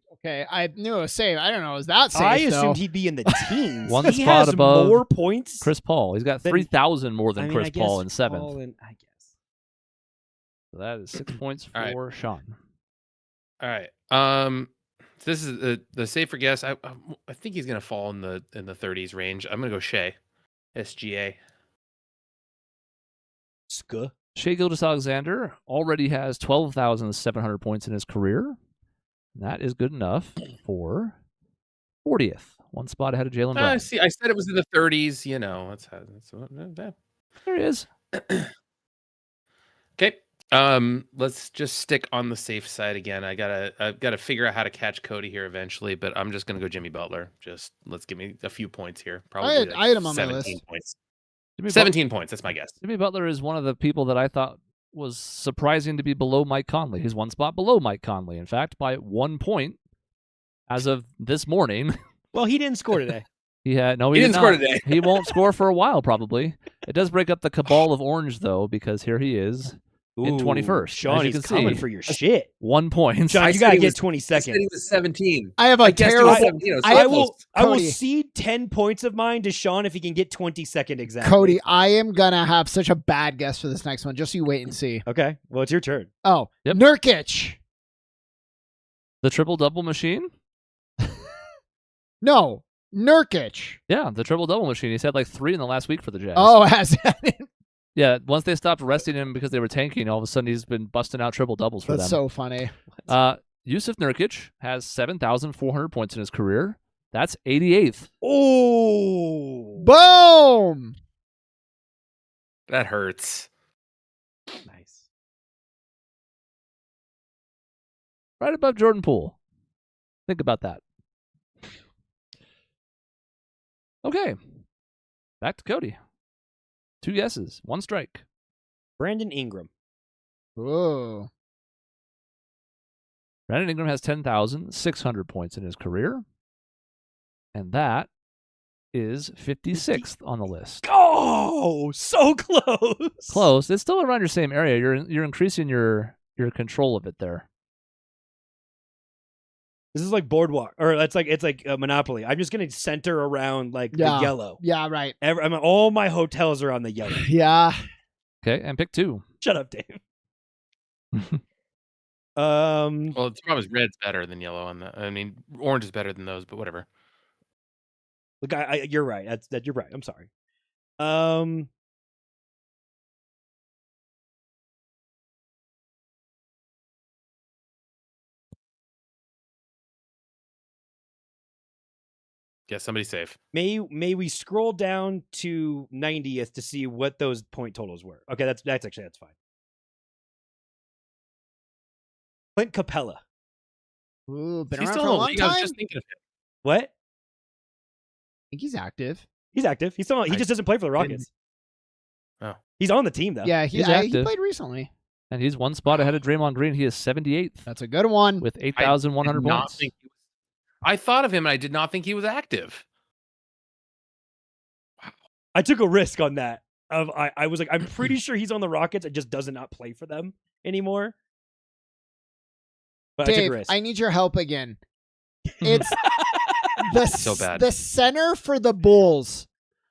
knew it was safe. I don't know. Is that safe? I though? assumed he'd be in the teens. One he spot has above more points. Chris Paul. He's got Then- 3,000 more than I mean, Chris I guess Paul in 7th. I guess. So that is 6 points All right. for Sean. All right. This is the safer guess. I think he's gonna fall in the 30s range. I'm gonna go Shea, SGA. Ska. Shai Gilgeous-Alexander already has 12,700 points in his career. That is good enough for 40th. 1 spot ahead of Jalen I Brown. see. I said it was in the 30s. You know, that's There he is. okay. Let's just stick on the safe side again. I've gotta figure out how to catch Cody here eventually, but I'm just gonna go Jimmy Butler. Let's give me a few points here. Probably I had him on my 17 list. points. Jimmy 17 points. That's my guess. Jimmy Butler is one of the people that I thought was surprising to be below Mike Conley. He's 1 spot below Mike Conley, in fact, by 1 point as of this morning. Well, he didn't score today. He didn't didn't score not. today. He won't score for a while, probably. It does break up the cabal of orange, though, because here he is. in 21st. Sean, As you he's can coming see, for your shit. 1 point. Sean, I you said gotta he get was- 20 I said he seconds. was 17. I have a I guessed he was terrible. 17. It was I so will- close. I will Cody. cede 10 points of mine to Sean if he can get 20-second exactly. Cody, I am gonna have such a bad guess for this next one. Just so you wait and see. Okay, well, it's your turn. Oh, Yep. Nurkic. The triple-double machine? No, Nurkic. Yeah, the triple-double machine. He's had like 3 in the last week for the Jazz. Oh, has Yeah, once they stopped resting him because they were tanking, all of a sudden he's been busting out triple-doubles for that's them. so funny. Yusuf Nurkic has 7,400 points in his career. That's 88th. Oh, Boom. That hurts. nice. Right above Jordan Poole. Think about that. Okay. Back to Cody. 2 guesses, 1 strike. Brandon Ingram. Whoa. Brandon Ingram has 10,600 points in his career. And that is 56th on the list. Oh, so close. Close. It's still around your same area. You're increasing your control of it there. This is like Boardwalk, or it's like Monopoly. I'm just gonna center around like Yeah. the yellow. Yeah, right. All my hotels are on the yellow. Yeah. Okay, and pick 2. Shut up, Dave. Well, the problem is red's better than yellow on that. I mean, orange is better than those, but whatever. Look, you're right. That you're right. I'm sorry. Guess somebody's safe. May we scroll down to 90th to see what those point totals were? Okay, that's fine. Clint Capella. Ooh, been He's around still for in a the long league. I was time. just thinking of him. What? I think he's active. He's active. He's still. He I just doesn't play for the Rockets. Oh. He's on the team though. Yeah, He's he active. played recently. And he's 1 spot ahead of Draymond Green. He is 78th That's a good one. with I 8,100 did not points. think he was- I thought of him, and I did not think he was active. I took a risk on that. I was like, I'm pretty sure he's on the Rockets. It just does not play for them anymore. But I took a Dave, risk. I need your help again. It's So bad. the center for the Bulls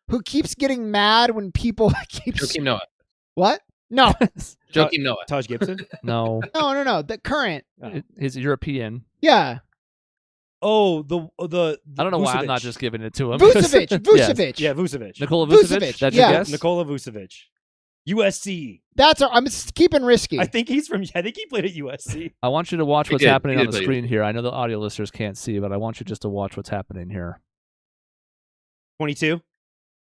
who keeps getting mad when people keep Joakim Noah. What? No, Joakim Noah. Taj Gibson. No, no. The current. he's European. Yeah. Oh, the I don't know why I'm not Vucevic. just giving it to him. Vucevic. Yes. Vucevic. Yeah, Vucevic. Nikola Vucevic. Vucevic, That's yeah. your guess? Nikola Vucevic. USC. I'm keeping risky. I think he played at USC. I want you to watch He what's did. happening He on did the play screen here. I know the audio listeners can't see, but I want you just to watch what's happening here. 22.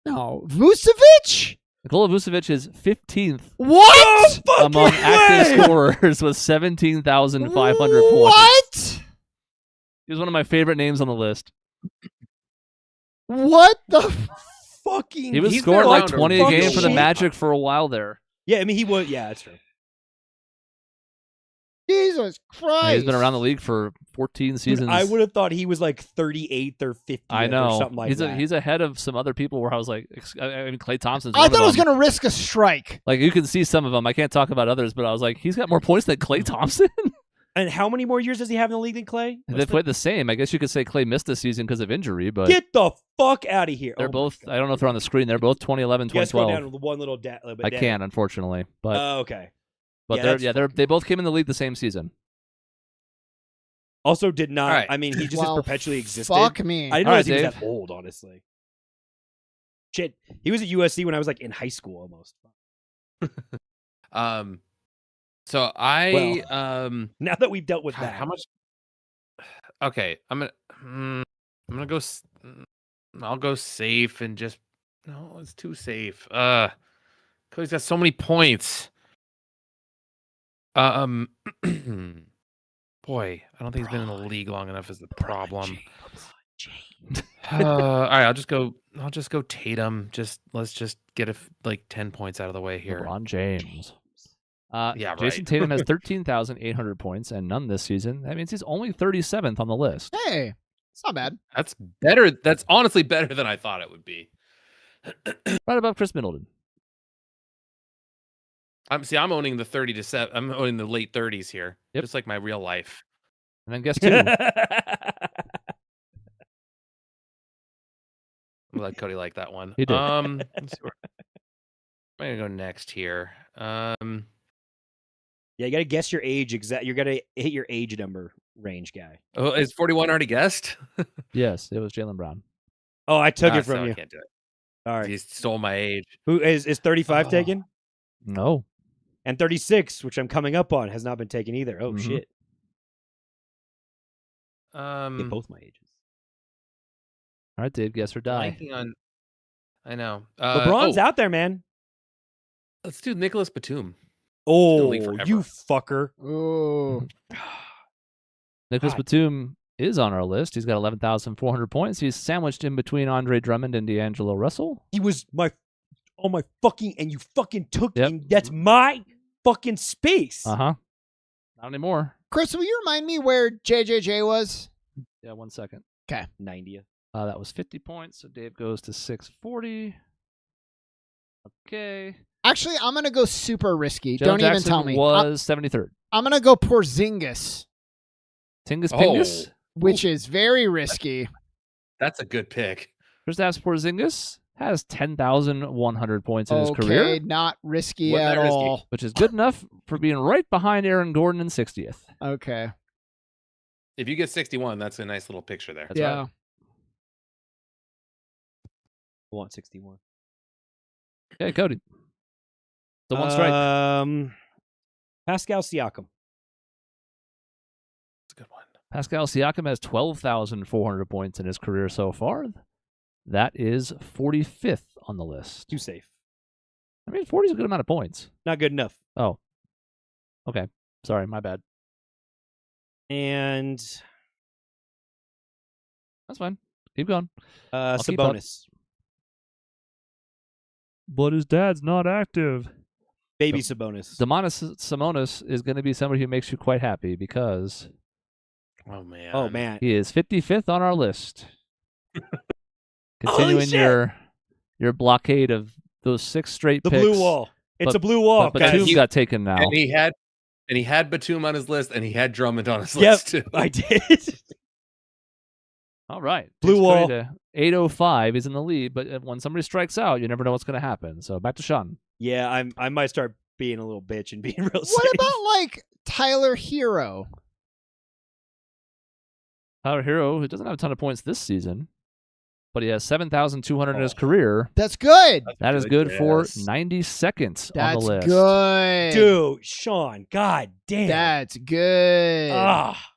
No. Vucevic? Nikola Vucevic is 15th What? among active scorers with 17,500 points. What? He's one of my favorite names on the list. What the Fucking. He was He's scoring been like around a 20 a game for the shit. Magic for a while there. Yeah, I mean he was. Yeah, that's true. Jesus Christ. He's been around the league for 14 seasons. I would have thought he was like 38th or 50th I or know. something like he's that. he's ahead of some other people where I was like, I mean, Klay Thompson's I one thought I of was them. going to risk a strike. Like, you can see some of them. I can't talk about others, but I was like, he's got more points than Klay Thompson. And how many more years does he have in the league than Clay? They played the same. I guess you could say Klay missed the season because of injury, but Get the fuck out of here. they're Oh my both, God. I don't know if they're on the screen. They're both 2011, You guys scroll 2012. down one little bit I down. can't, unfortunately. But Oh, okay. but yeah, they both came in the league the same season. Also did not. All right. I mean, he just Well, has perpetually existed. Fuck me. I didn't All realize right, he was Dave. that old, honestly. Shit. He was at USC when I was like in high school almost. So Now that we've dealt with God, that. how much? Okay, I'm gonna go. I'll go safe and just no. It's too safe. Cody's got so many points. Boy, I don't think he's been in the league long enough. Is the problem? All right, I'll just go Tatum. Let's just get like 10 points out of the way here. LeBron James. Yeah, Jason right. Tatum has 13,800 points and none this season. That means he's only 37th on the list. Hey, it's not bad. That's better. That's honestly better than I thought it would be. Right above Chris Middleton. I'm owning the 30 to 7. I'm owning the late 30s here, Yep. just like my real life. And then guess 2. I'm glad Cody liked that one. He did. Let's see where I'm gonna go next here. Yeah, you got to guess your age exact. You got to hit your age number range, guy. Oh, is 41 already guessed? Yes, it was Jaylen Brown. Oh, I took it So from I you. can't do it. All right. He stole my age. Who is 35 Oh. taken? No. And 36, which I'm coming up on, has not been taken either. Oh Mhm. shit. Get both my ages. All right, Dave, guess or die. Blanking on. I know. LeBron's out there, man. Let's do Nicholas Batum. Oh, league forever. you fucker. Ooh. Nicholas God. Batum is on our list. He's got 11,400 points. He's sandwiched in between Andre Drummond and D'Angelo Russell. He was on my fucking, and you fucking took, Yep. and that's my fucking space. Uh-huh. Not anymore. Chris, will you remind me where JJJ was? Yeah, 1 second. 90th. That was 50 points, so Dave goes to 640. Okay. Actually, I'm gonna go super risky. Joe Don't Jackson even tell me. was 73rd. I'm gonna go Porzingis, Tingus Oh. Pingus. which is very risky. That's a good pick. Kristaps Porzingis has 10,100 points in his Okay, career, not risky Wasn't at that risky? all. which is good enough for being right behind Aaron Gordon in 60th. Okay. If you get 61, that's a nice little picture there. That's yeah. right. I want 61. Okay, Cody. The one strike. Pascal Siakam. That's a good one. Pascal Siakam has 12,400 points in his career so far. That is 45th on the list. Too safe. I mean, 40 is a good amount of points. Not good enough. Oh. Okay. Sorry, my bad. And That's fine. Keep going. keep up. Sabonis. But his dad's not active. Baby Sabonis. Domantas Sabonis is going to be somebody who makes you quite happy because Oh man. Oh man. he is 55th on our list. Holy Continuing shit! your blockade of those 6 straight The picks. blue wall. It's But- a blue wall, But guys. Batum got taken now. And he had Batum on his list, and he had Drummond on his Yep, list too. I did. All right. Blue Takes wall. Curry to 805. He's in the lead, but when somebody strikes out, you never know what's going to happen. So back to Sean. Yeah, I might start being a little bitch and being real safe. What about like Tyler Hero? Tyler Hero, who doesn't have a ton of points this season, but he has 7,200 in his career. That's good. That is good for yes. 92nd on That's the list. good. Dude, Sean, god damn. That's good. Ah.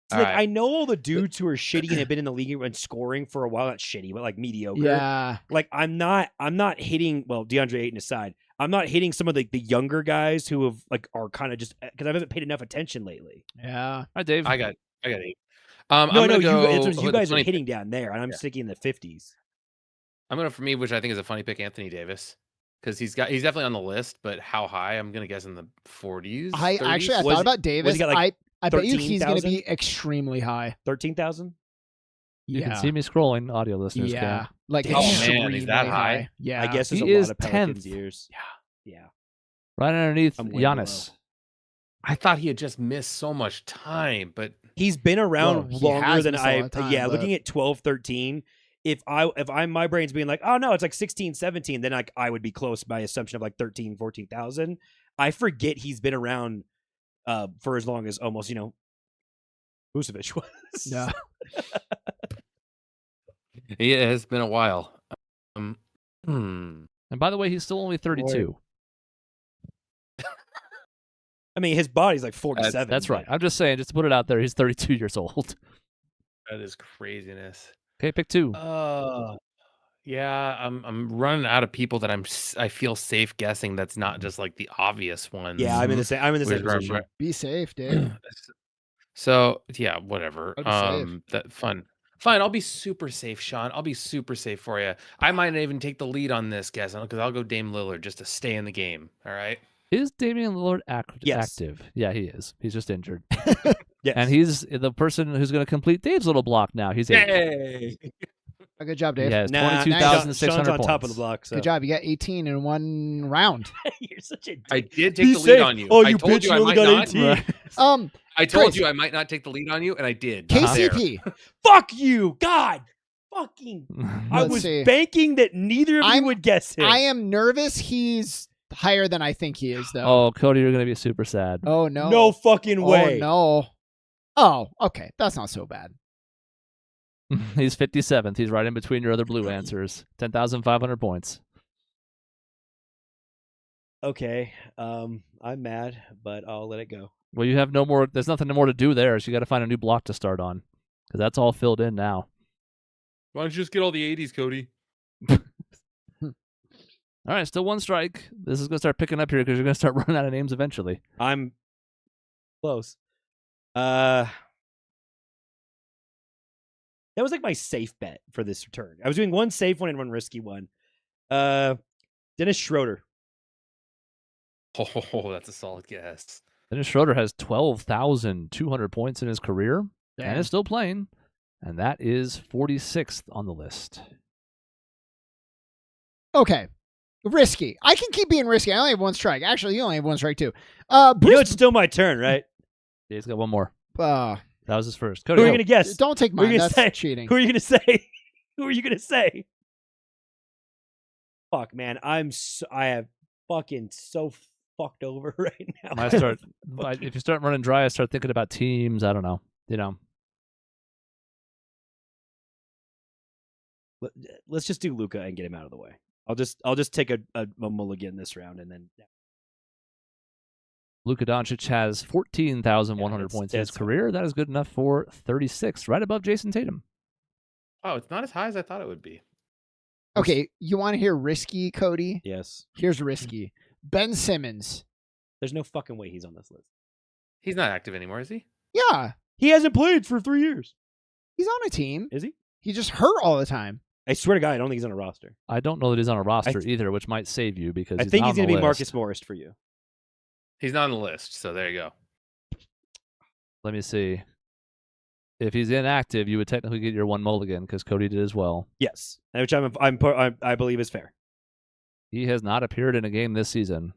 It's All like right. I know all the dudes who are shitty and have been in the league and scoring for a while. Not shitty, but like mediocre. Yeah. Like I'm not hitting. Well, DeAndre Ayton aside, I'm not hitting some of the younger guys who have like are kind of just because I haven't paid enough attention lately. Yeah. All right, Dave. I got 8. No, I'm no, gonna go you with a guys are funny hitting pick. down there, and I'm Yeah. sticking in the 50s. I'm gonna, for me, which I think is a funny pick, Anthony Davis, because he's definitely on the list, but how high? I'm gonna guess in the 40s. I 30s? actually I Was- thought about Davis. he got, like, I bet you he's going to 13,000? be extremely high. 13,000. You Yeah. can see me scrolling. Audio listeners Yeah. can't. Like Oh, man, is extremely that high? Yeah. I guess He there's a is lot of Pelicans 10th. years. Yeah. Right underneath I'm way Giannis. I thought he had just missed so much time, but He's been around Well, he longer has than missed a lot I. of time, Yeah, but- looking at 12, 13. If I'm my brain's being like, oh no, it's like 16, 17, then like I would be close by assumption of like 13, 14,000. I forget he's been around for as long as almost, Vucevic was. Yeah. it has been a while. And by the way, he's still only 32. I mean, his body's like 47. That's right. but- I'm just saying, just to put it out there, he's 32 years old. That is craziness. Okay, pick 2. Yeah, I'm running out of people that I feel safe guessing. That's not just like the obvious ones. Yeah, I'm in the same. I'm in the same Right, position. right. Be safe, Dave. So yeah, whatever. I'd be safe. That fun. Fine, I'll be super safe, Sean. I'll be super safe for you. I might even take the lead on this guess because I'll go Dame Lillard just to stay in the game. All right. Is Damian Lillard Yes. active? Yeah, he is. He's just injured. Yes. And he's the person who's going to complete Dave's little block now. He's 8th. Yay! Good job, Dave. He has Nah, 22,600 Sean's on points. top of the block. So. Good job. You got 18 in one round. You're such a dick. I did Be take the safe. lead on you. Oh, I you told bitch! you You I only might got not. 18. I told Chris. you I might not take the lead on you, and I did. KCP. Fuck you, God. Fucking. I Let's was see. banking that neither of you would guess him. I am nervous. He's higher than I think he is, though. Oh, Cody, you're gonna be super sad. Oh no. No fucking way. Oh no. Oh, okay. That's not so bad. He's 57th. He's right in between your other blue answers. 10,500 points. Okay. I'm mad, but I'll let it go. Well, you have no more. There's nothing more to do there, so you got to find a new block to start on, because that's all filled in now. Why don't you just get all the 80s, Cody? All right, still one strike. This is gonna start picking up here because you're gonna start running out of names eventually. I'm close. That was like my safe bet for this return. I was doing one safe one and one risky one. Dennis Schroeder. Oh, that's a solid guess. Dennis Schroeder has 12,200 points in his career and Damn. is still playing, and that is 46th on the list. Okay. Risky. I can keep being risky. I only have one strike. Actually, you only have one strike too. You know Bruce. it's still my turn, right? Yeah, he's got one more. Uh, That was his first. Who Cody, are you go. gonna guess? don't take Who are you mine. gonna That's say? cheating. Who are you gonna say? Who are you gonna say? Fuck, man, I have fucking so fucked over right now. I start. If you start running dry, I start thinking about teams. I don't know. You know. Let's just do Luka and get him out of the way. I'll just take a mulligan this round and then. Luka Doncic has 14,100 points in his that's career. That is good enough for 36th, right above Jason Tatum. Oh, it's not as high as I thought it would be. Okay, you want to hear risky, Cody? Yes. Here's risky. Ben Simmons. There's no fucking way he's on this list. He's not active anymore, is he? Yeah, He hasn't played for 3 years. he's on a team. Is he? He just hurt all the time. I swear to God, I don't think he's on a roster. I don't know that he's on a roster either, which might save you because I he's think not he's on going to the be list. Marcus Morris for you. He's not on the list, so there you go. Let me see. If he's inactive, you would technically get your one mulligan because Cody did as well. Yes, which I believe is fair. He has not appeared in a game this season.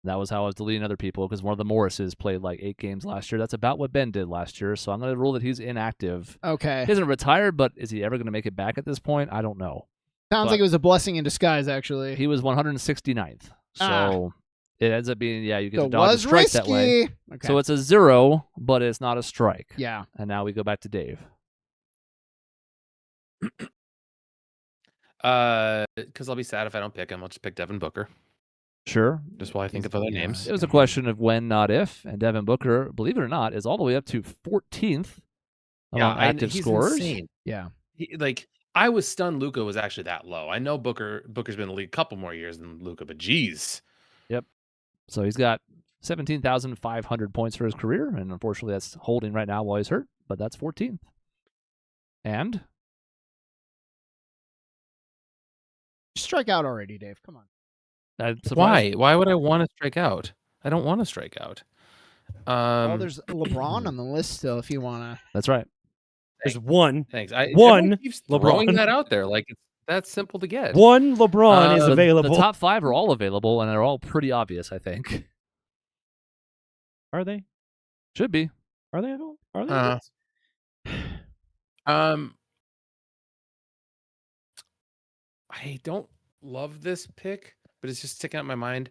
That was how I was deleting other people because one of the Morrises played like 8 games last year. That's about what Ben did last year. So I'm going to rule that he's inactive. Okay. He hasn't retired, but is he ever going to make it back at this point? I don't know. Sounds but- like it was a blessing in disguise, actually. He was 169th. So it ends up being, you get So to dodge a was strike risky. that way. Okay. So it's a 0, but it's not a strike. yeah. And now we go back to Dave. Because I'll be sad if I don't pick him. I'll just pick Devin Booker. Sure. Just while I think of other names. It was a question of when, not if. And Devin Booker, believe it or not, is all the way up to 14th among active he's scorers. insane. Yeah. I was stunned Luka was actually that low. I know Booker's been in the league a couple more years than Luka, but geez. So he's got 17,500 points for his career, and unfortunately that's holding right now while he's hurt, but that's 14th. And Strike out already, Dave. Come on. I'm surprised- Why would I want to strike out? I don't want to strike out. Well, there's LeBron on the list still if you want to. That's right. There's one. Thanks. One Everyone keeps throwing LeBron. that out there like it's that simple to get. One LeBron is The- available. The top 5 are all available, and they're all pretty obvious, I think. Are they? Should be. Are they available? Are they? Uh, I don't love this pick, but it's just sticking out in my mind.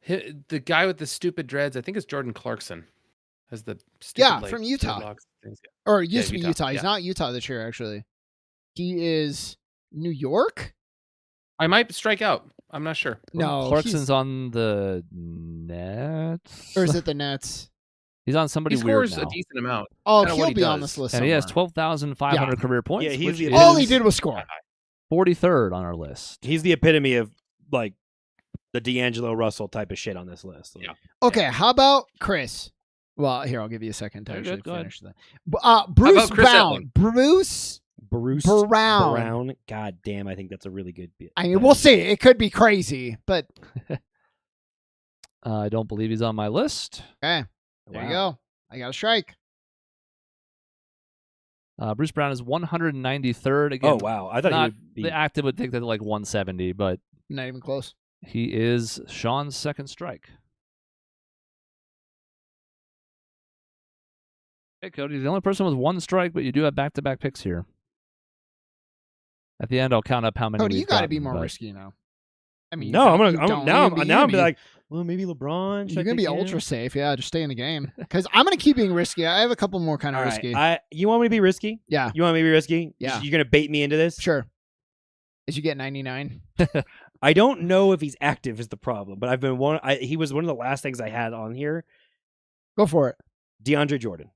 The guy with the stupid dreads, I think it's Jordan Clarkson. Has the stupid, from Utah. dreadlocks things. Or it used to be Utah, Utah. He's yeah. not Utah this year, actually. He is New York? I might strike out. I'm not sure. No. Clarkson's on the Nets. Or is it the Nets? He's on somebody He weird scores now. a decent amount. Oh, Kinda what he'll he be on does. this list And he has somewhere. 12,500 career points. Yeah, he's which the- is All he did was score. 43rd on our list. He's the epitome of like the D'Angelo Russell type of shit on this list. Yeah. Okay, how about Chris? Well, here, I'll give you a second to You're actually good, go ahead. finish that. Bruce about Chris Brown. Edlin? Bruce Brown. Brown. God damn, I think that's a really good bit. I mean, we'll see. It could be crazy, but I don't believe he's on my list. okay. There you go. I got a strike. Bruce Brown is 193rd. Again, Oh wow, I thought he not would be. the active would think that like 170, but Not even close. he is Sean's second strike. Hey, Cody, the only person with one strike, but you do have back-to-back picks here. At the end, I'll count up how many. Cody, you got to be more risky now. I mean, No, I'm you gonna. don't. Now You I'm gonna be be like, well, maybe LeBron. You're gonna be ultra safe. Yeah, just stay in the game. Because I'm gonna keep being risky. I have a couple more kind of risky. You want me to be risky? Yeah. You want me to be risky? Yeah. You're gonna bait me into this? Sure. As you get 99. I don't know if he's active is the problem, but I've been he was one of the last things I had on here. Go for it. DeAndre Jordan.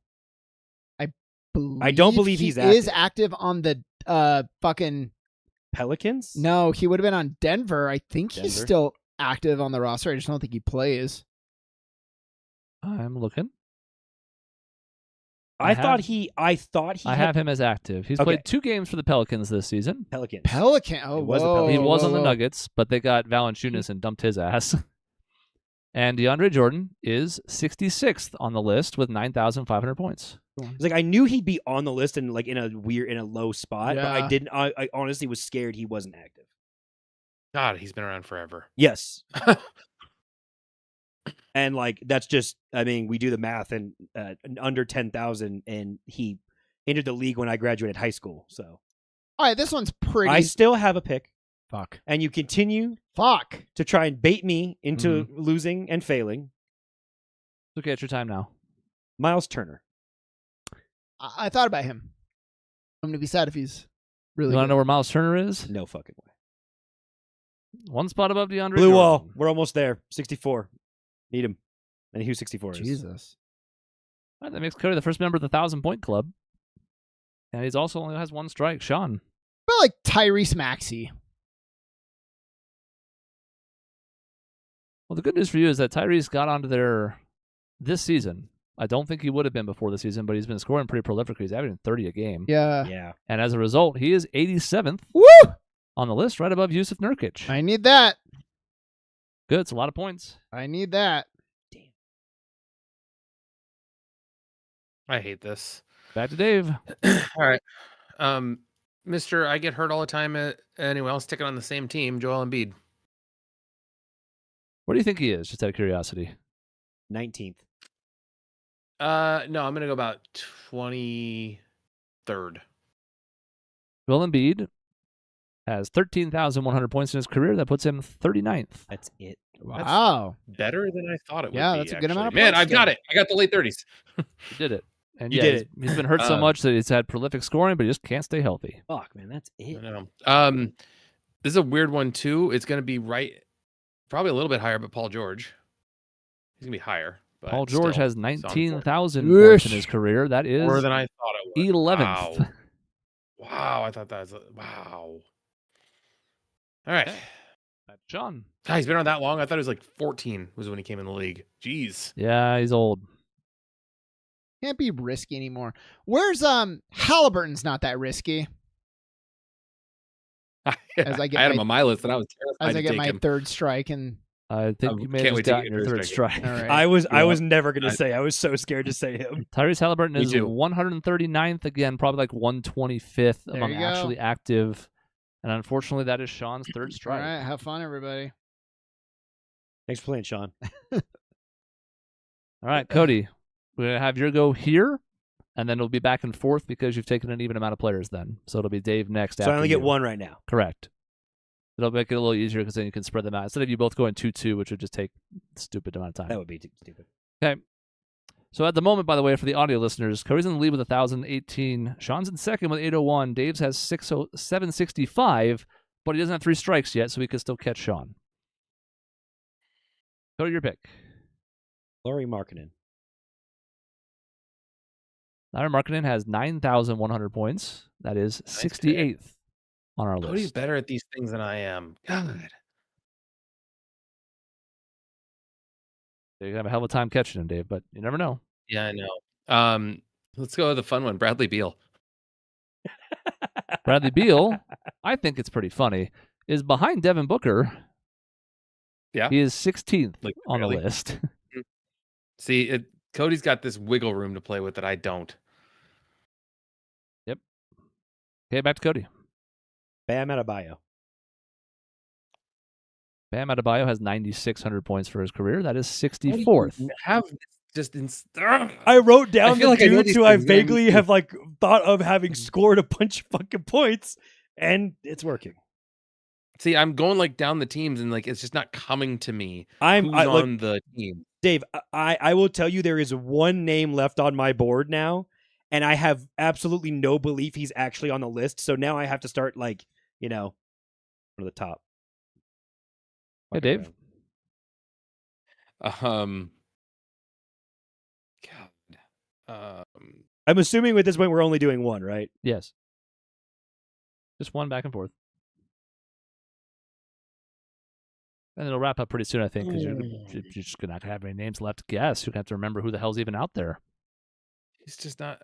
I don't believe he's is active on the fucking Pelicans. No, he would have been on Denver. I think he's Denver. still active on the roster. I just don't think he plays. I'm looking. I thought he. I have him as active. He's played 2 games for the Pelicans this season. Pelicans. Oh, It was a whoa, Pelican. He was on the whoa. Nuggets, but they got Valanciunas and dumped his ass. And DeAndre Jordan is 66th on the list with 9,500 points. It's like I knew he'd be on the list and like in a low spot, but I Yeah. didn't. I honestly was scared he wasn't active. God, he's been around forever. Yes. And like that's just. I mean, we do the math and under 10,000, and he entered the league when I graduated high school. So All right, this one's pretty. I still have a pick, Fuck. and you continue Fuck. to try and bait me into losing and failing. It's okay, it's your time now. Miles Turner. I thought about him. I'm gonna be sad if he's really. You want to good. know where Miles Turner is? No fucking way. One spot above DeAndre Blue Jordan. wall. We're almost there. 64. Need him. And who 64 is? Jesus. All right, that makes Cody the first member of the 1,000-point club. And he's also only has 1 strike. Sean. But like Tyrese Maxey. Well, the good news for you is that Tyrese got onto there this season. I don't think he would have been before the season, but he's been scoring pretty prolifically. He's averaging 30 a game. Yeah. Yeah. And as a result, he is 87th Woo! on the list, right above Yusuf Nurkic. I need that. Good. It's a lot of points. I need that. I hate this. Back to Dave. All right. Mr. I get hurt all the time. Anyway, I'll stick it on the same team, Joel Embiid. Where do you think he is, just out of curiosity? 19th. No, I'm going to go about 23rd. Joel Embiid has 13,100 points in his career. That puts him 39th. That's it. Wow. Better than I thought it would Yeah, be. that's a good amount of actually. Man, points I've got it. I got the late 30s. He did it. And You yeah, did he's been hurt so Um, much that he's had prolific scoring, but he just can't stay healthy. Fuck, man. That's I it. know. This is a weird one, too. It's going to be probably a little bit higher, but Paul George. He's going to be higher. But Paul George still, has it's on 19,000 Whoosh. points in his career. That is more than I thought it would. 11th. Wow. I thought that was wow. All right. John. God, he's been around that long. I thought it was like 14 was when he came in the league. Jeez. Yeah, he's old. Can't be risky anymore. Where's Halliburton's not that risky As I get I had my- him on my list, and I was terrified as I to get take my him. third strike and I think you may can't have wait just to gotten get your your third strike. strike. all right. I was Yeah. never gonna say. I was so scared to say him. Tyrese Halliburton Me is too. 139th again, probably like 125th There among you go. actually active. And unfortunately, that is Sean's third All strike. right, have fun, everybody. Thanks for playing, Sean. All right, Cody, we're going to have your go here, and then it'll be back and forth because you've taken an even amount of players then. So it'll be Dave next So after I only get you. one right now. Correct. It'll make it a little easier because then you can spread them out. Instead of you both going 2-2, which would just take a stupid amount of time. That would be too stupid. Okay. So at the moment, by the way, for the audio listeners, Cody's in the lead with 1,018. Sean's in second with 801. Dave's has 765, but he doesn't have 3 strikes yet, so he can still catch Sean. Cody, your pick. Laurie Markkinen. Larry Markkinen has 9,100 points. That is 68th on our Cody's list. better at these things than I am. God. You're going to have a hell of a time catching him, Dave, but you never know. Yeah, I know. Let's go with the fun one. Bradley Beal. Bradley Beal, I think it's pretty funny, is behind Devin Booker. Yeah. He is 16th Like, on really? the list. See, Cody's got this wiggle room to play with that I don't. Yep. Okay, back to Cody. Bam Adebayo. Bam Adebayo has 9,600 points for his career. That is How do you 64th. have this just in. I wrote down feel the like I know dudes these who I things, and I need vaguely to- have like thought of having scored a bunch of fucking points, and it's working. See, I'm going like down the teams, and like it's just not coming to me. Look, Who's on the team? Dave, I will tell you there is one name left on my board now, and I have absolutely no belief he's actually on the list. So now I have to start like, one of the top. Hey, Fucking Dave. around. God. I'm assuming at this point we're only doing one, right? Yes. Just one back and forth. And it'll wrap up pretty soon, I think, because you're just going to not have any names left to guess. You're going to have to remember who the hell's even out there. He's just not.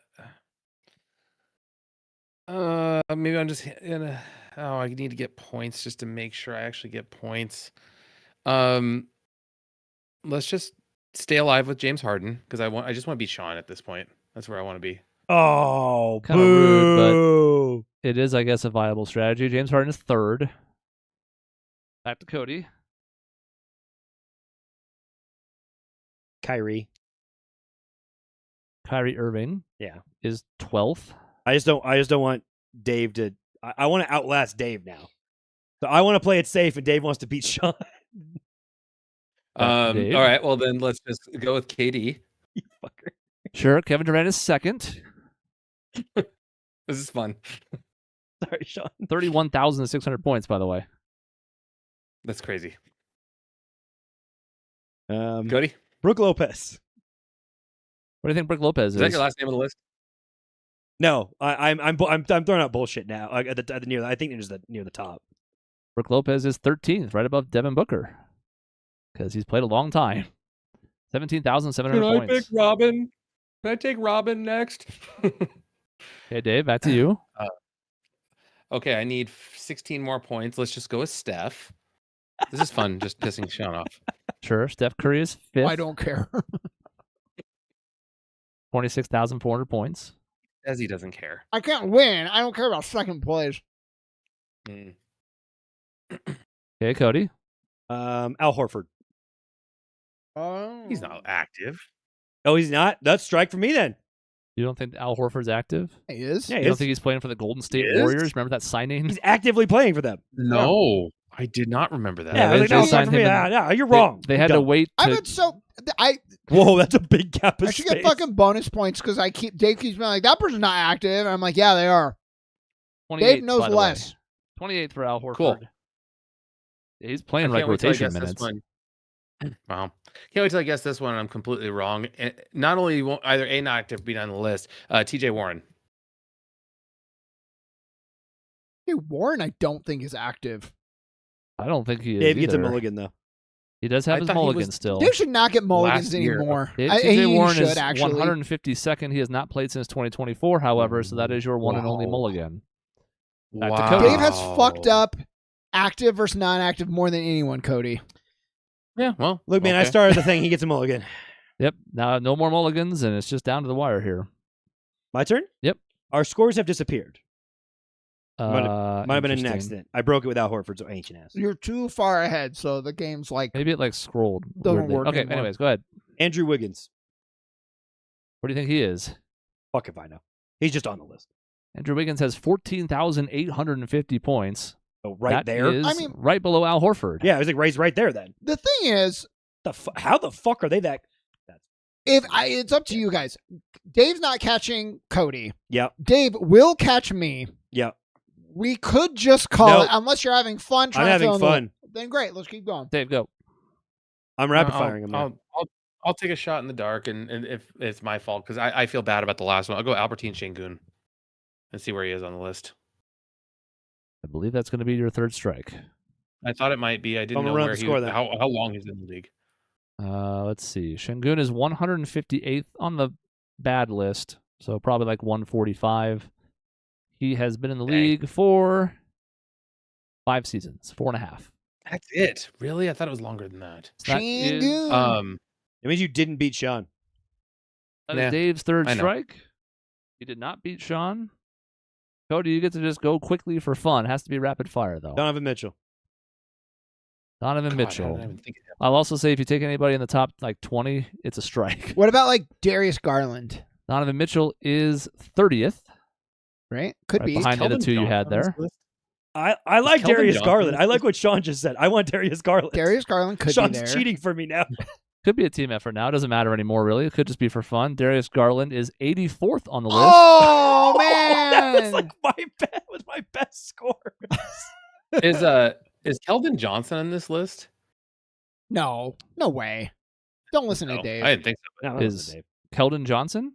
Maybe I'm just gonna. Oh, I need to get points just to make sure I actually get points. Let's just stay alive with James Harden because I just want to be Sean at this point. That's where I want to be. Oh, Kinda rude, but- boo. It is, I guess, a viable strategy. James Harden is third. Back to Cody. Kyrie. Kyrie Irving Yeah. is 12th. I just don't want Dave to. I want to outlast Dave now. So I want to play it safe, and Dave wants to beat Sean. Dave? All right. Well, then let's just go with KD. You fucker. Sure, Kevin Durant is second. This is fun. Sorry, Sean. 31,600 points, by the way. That's crazy. Um, Cody, Brooke Lopez. What do you think Brook Lopez is that your last name on the list? No, I'm throwing out bullshit now. Like at the near, I think it is near the top. Brook Lopez is 13th, right above Devin Booker, because he's played a long time. 17,700 points. Robin? Can I take Robin next? Okay, Dave, back to you. Okay, I need 16 more points. Let's just go with Steph. This is fun, just pissing Sean off. Sure, Steph Curry is 5th. I don't care. 26,400 points. As he doesn't care. I can't win. I don't care about second place. Mm. Okay, Cody. Al Horford. Oh, He's not active. Oh, he's not. That's strike for me then. You don't think Al Horford's active? He is. Yeah, You he don't is. think he's playing for the Golden State He is? Warriors? Remember that signing? He's actively playing for them. No, I did not remember that. Yeah, I was like, they no, it's not signed for me. him in- Yeah, you're wrong. They had to Dumb. wait I'm to. not so. I Whoa, that's a big gap of I should space. get fucking bonus points because Dave keeps being like, that person's not active. And I'm like, yeah, they are. 28th, Dave knows by the way. less. 28th for Al Horford. Cool. Yeah, he's I playing can't like wait till I rotation guess this minutes. one. Wow. Can't wait till I guess this one and I'm completely wrong. And not only won't either A not active be on the list, TJ Warren. Hey, Warren, I don't think is active. I don't think he is. Dave gets a either. mulligan though. He does I have his thought he mulligan was- still. Dave should not get mulligans Last year. anymore. TJ He Warren should is actually. 152nd. He has not played since 2024, however, so that is your one and only Wow. mulligan. Back to Wow. Cody. Dave has fucked up active versus non-active more than anyone, Cody. Yeah, well. Look, man, I okay. started the thing. He gets a mulligan. Yep. Now no more mulligans, and it's just down to the wire here. My turn? Yep. Our scores have disappeared. Might have been an Interesting. accident. I broke it without Horford, so ancient ass. You're too far ahead, so the game's like Maybe it like scrolled. Doesn't weirdly. work Okay. anymore. Anyways, go ahead. Andrew Wiggins. What do you think he is? Fuck if I know. He's just on the list. Andrew Wiggins has 14,850 points. So right That there. is I mean- right below Al Horford. Yeah, I was like, he's right there then. the thing is, How the fuck are they that? it's up to you guys. Dave's not catching Cody. Yep. Dave will catch me. Yep. We could just call Nope. it, unless you're having fun. I'm Trying to having fill in the fun. list. Then great, let's keep going. Dave, go. I'm rapid firing him. now. I'll take a shot in the dark, and if it's my fault, because I feel bad about the last one, I'll go Albertine Şengün and see where he is on the list. I believe that's going to be your third strike. I thought it might be. I didn't I'm know gonna run where up the he score was, then. how long he's in the league. Let's see. Şengün is 158th on the bad list, so probably like 145. He has been in the Dang. league for 5 seasons, 4.5. That's it. Really? I thought it was longer than that. So that is, Şengün. It means you didn't beat Sean. that is Yeah, Dave's third I know. strike. He did not beat Sean. Cody, you get to just go quickly for fun. Has to be rapid fire though. Donovan Mitchell. Donovan God, I Mitchell. didn't even think of that. I'll also say if you take anybody in the top like 20, it's a strike. What about like Darius Garland? Donovan Mitchell is 30th, Right? Could right be. behind the other two you had there. I like Kelvin Darius Johnson Garland. on I this like what Sean just said. I want Darius Garland. Darius Garland could Sean's be there. cheating for me now. Could be a team effort now. It doesn't matter anymore, really. It could just be for fun. Darius Garland is 84th on the list. Oh That was man! like my best score. Is Keldon Johnson on this list? No way. Don't listen to No, Dave. I didn't think so. No, Is Keldon Johnson?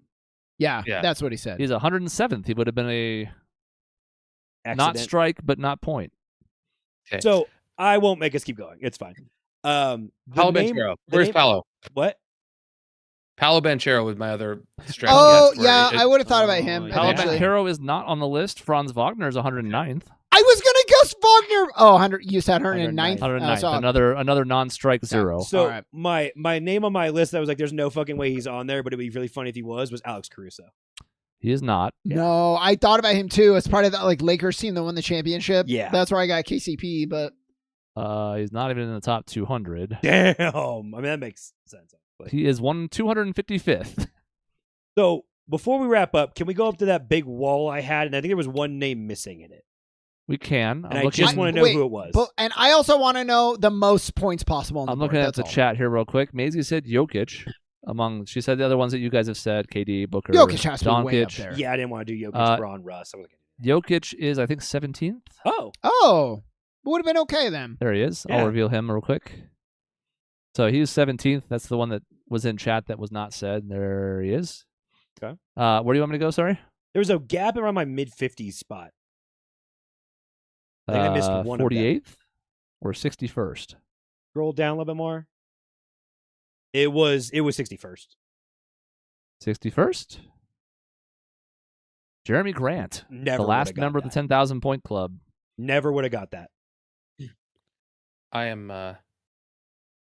Yeah, Yeah. that's what he said. He's 107th. He would have been a not Accident. strike, but not point. Okay. So I won't make us keep going. It's fine. The Paolo name- Banchero. the Where's name- Paolo? What? Paolo Banchero was my other strike. Oh guess, yeah, right? I would have thought about Oh, him. yeah. Paolo Eventually. Banchero is not on the list. Franz Wagner is 109th. I was gonna guess Wagner. Oh, 100. You said 109th. 109th. So- Another non-strike zero. So Alright. my name on my list, I was like, there's no fucking way he's on there, but it'd be really funny if he was Alex Caruso. He is not. No, I thought about him too as part of that like Lakers team that won the championship. Yeah. That's where I got KCP. But He's not even in the top 200. Damn. I mean, that makes sense. Actually. He is 255th. So before we wrap up, can we go up to that big wall I had? And I think there was one name missing in it. We can. And I just want to know wait, who it was. but and I also want to know the most points possible. On the I'm board, looking at that's the all. chat here real quick. Maisie said Jokic. She said the other ones that you guys have said, KD, Booker, Jokic has to be way up Doncic. there. Yeah, I didn't want to do Jokic, Braun, Russ. I was like, Jokic is, I think, 17th. oh, Oh, would have been okay then. There he is. Yeah. I'll reveal him real quick. So he's 17th. That's the one that was in chat that was not said. There he is. Okay. Where do you want me to go? Sorry. there was a gap around my mid 50s spot. I think I missed one of them. 48th or 61st. Scroll down a little bit more. It was 61st. 61st. Jeremy Grant, Never the would've last got member of the that. 10,000 point club. Never would have got that. I am.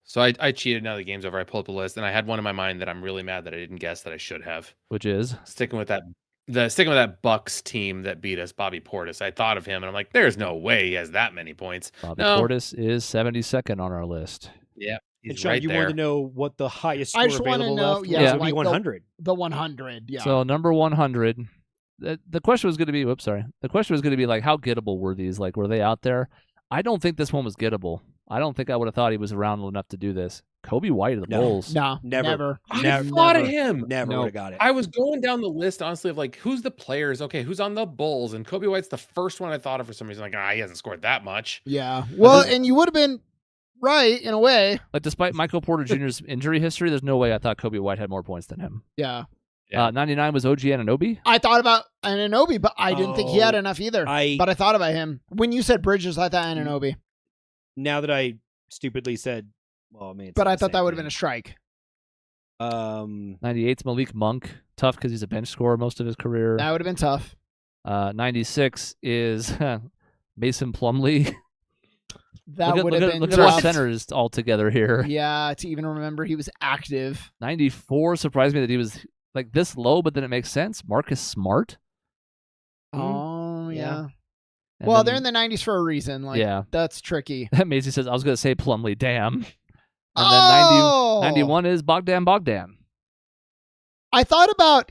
So I cheated. Now the game's over. I pulled up a list, and I had one in my mind that I'm really mad that I didn't guess that I should have. Which is Sticking with that Bucks team that beat us, Bobby Portis. I thought of him, and I'm like, there's no way he has that many points. Bobby No. Portis is 72nd on our list. Yeah, And he's Sean, right you there. wanted to know what the highest I score just wanna available know, left yeah, was. It would like be the- 100. The 100. Yeah. So number 100. The question was going to be, The question was going to be like, how gettable were these? Like, were they out there? I don't think this one was gettable. I don't think I would have thought he was around enough to do this. Kobe White of the No. Bulls. no, Never. never. I Never- thought of him. Never No. would have got it. I was going down the list, honestly, of like, who's the players? Okay, who's on the Bulls? And Kobe White's the first one I thought of for some reason. Like, he hasn't scored that much. Yeah. Well, and you would have been right in a way. Like, despite Michael Porter Jr.'s injury history, there's no way I thought Kobe White had more points than him. Yeah. Yeah. 99 was OG Anunoby. I thought about Anunoby, but I didn't think he had Oh, enough either. I- But I thought about him. When you said Bridges, I thought Anunoby. Now that I stupidly said, well, I mean, it's But not I the thought that same would have been a thing. strike. 98's Malik Monk. Tough because he's a bench scorer most of his career. That would have been tough. 96 is Mason Plumlee. That would have been look at our tough. centers all together here. Yeah, to even remember he was active. 94 surprised me that he was like this low, but then it makes sense. Marcus Smart. Oh, Yeah. yeah. And Well, then- they're in the 90s for a reason. Like, yeah. that's tricky. Maisie says, I was going to say Plumlee, damn. And then Oh! 91 is Bogdan. I thought about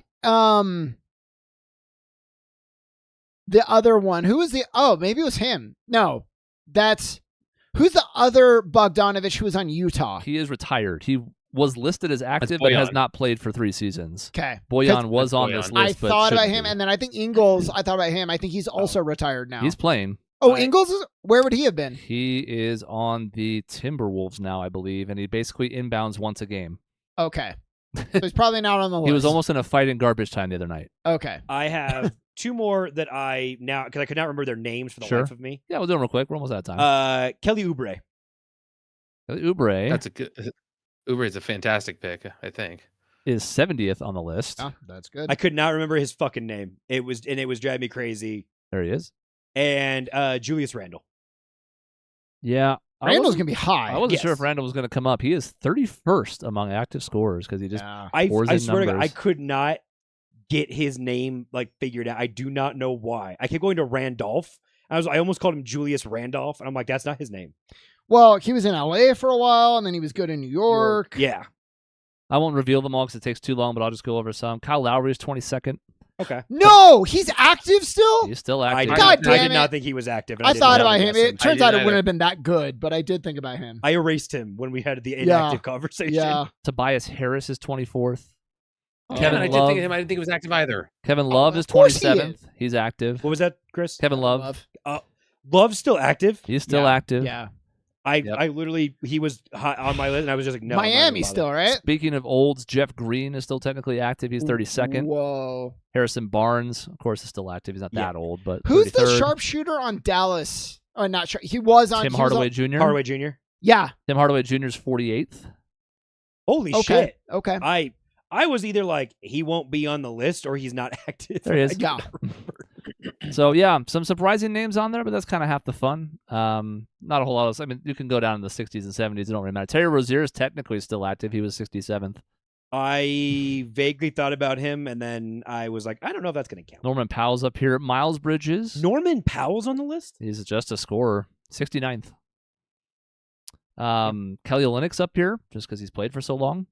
the other one. Who was the? Oh, maybe it was him. No, that's who's the other Bogdanovich who was on Utah. He is retired. He was listed as active, but Bojan. has not played for 3 seasons. Okay, Bojan was That's on Bojan. this I list, but thought about shouldn't him, be. and then I think Ingles. I thought about him. I think he's also retired now. He's playing. Oh, I- Ingles is. Where would he have been? He is on the Timberwolves now, I believe, and he basically inbounds once a game. Okay, so he's probably not on the list. He was almost in a fight in garbage time the other night. Okay. I have 2 more that I now, because I could not remember their names for the Sure. life of me. Yeah, we'll do them real quick. We're almost out of time. Kelly Oubre. Oubre That's a good. Uber is a fantastic pick, I think. is 70th on the list. Oh, that's good. I could not remember his fucking name. It was driving me crazy. There he is. And Julius Randle. Yeah. Randall's gonna be high. I wasn't sure Yes. if Randall was going to come up. He is 31st among active scorers because he just Yeah. I Pours in swear to God, I numbers. could not get his name like figured out. I do not know why. I kept going to Randolph. I almost called him Julius Randolph, and I'm like, that's not his name. Well, he was in LA for a while, and then he was good in New York. Yeah. I won't reveal them all because it takes too long, but I'll just go over some. Kyle Lowry is 22nd. Okay. No, he's active still? He's still I active. did not think he was active. And I didn't thought know about that him. was It turns out it either. wouldn't have been that good, but I did think about him. I erased him when we had the inactive conversation. Yeah. Tobias Harris is 24th. Oh, Kevin man, I did Love. think of him. I didn't think he was active either. Kevin Love of is course he 27th. is. He's active. What was that, Chris? Kevin Love. Love's still active. He's still Yeah. active. Yeah. I literally, he was high on my list, and I was just like, no. Miami still, right? Speaking of olds, Jeff Green is still technically active. He's 32nd. Whoa. Harrison Barnes, of course, is still active. He's not that old, but Who's 33rd. the sharpshooter on Dallas? Oh, not sure. He was on Tim he was Hardaway on- Jr. Hardaway Jr. Yeah. Tim Hardaway Jr. is 48th. Holy Okay. shit. Okay. I was either like, he won't be on the list or he's not active. There he is. Yeah. So yeah, some surprising names on there, but that's kind of half the fun. Not a whole lot of. I mean, you can go down in the 60s and 70s. It don't really matter. Terry Rozier is technically still active. He was 67th. I vaguely thought about him, and then I was like, I don't know if that's going to count. Norman Powell's up here. Miles Bridges. Norman Powell's on the list? He's just a scorer. 69th. Kelly Olynyk's up here just because he's played for so long.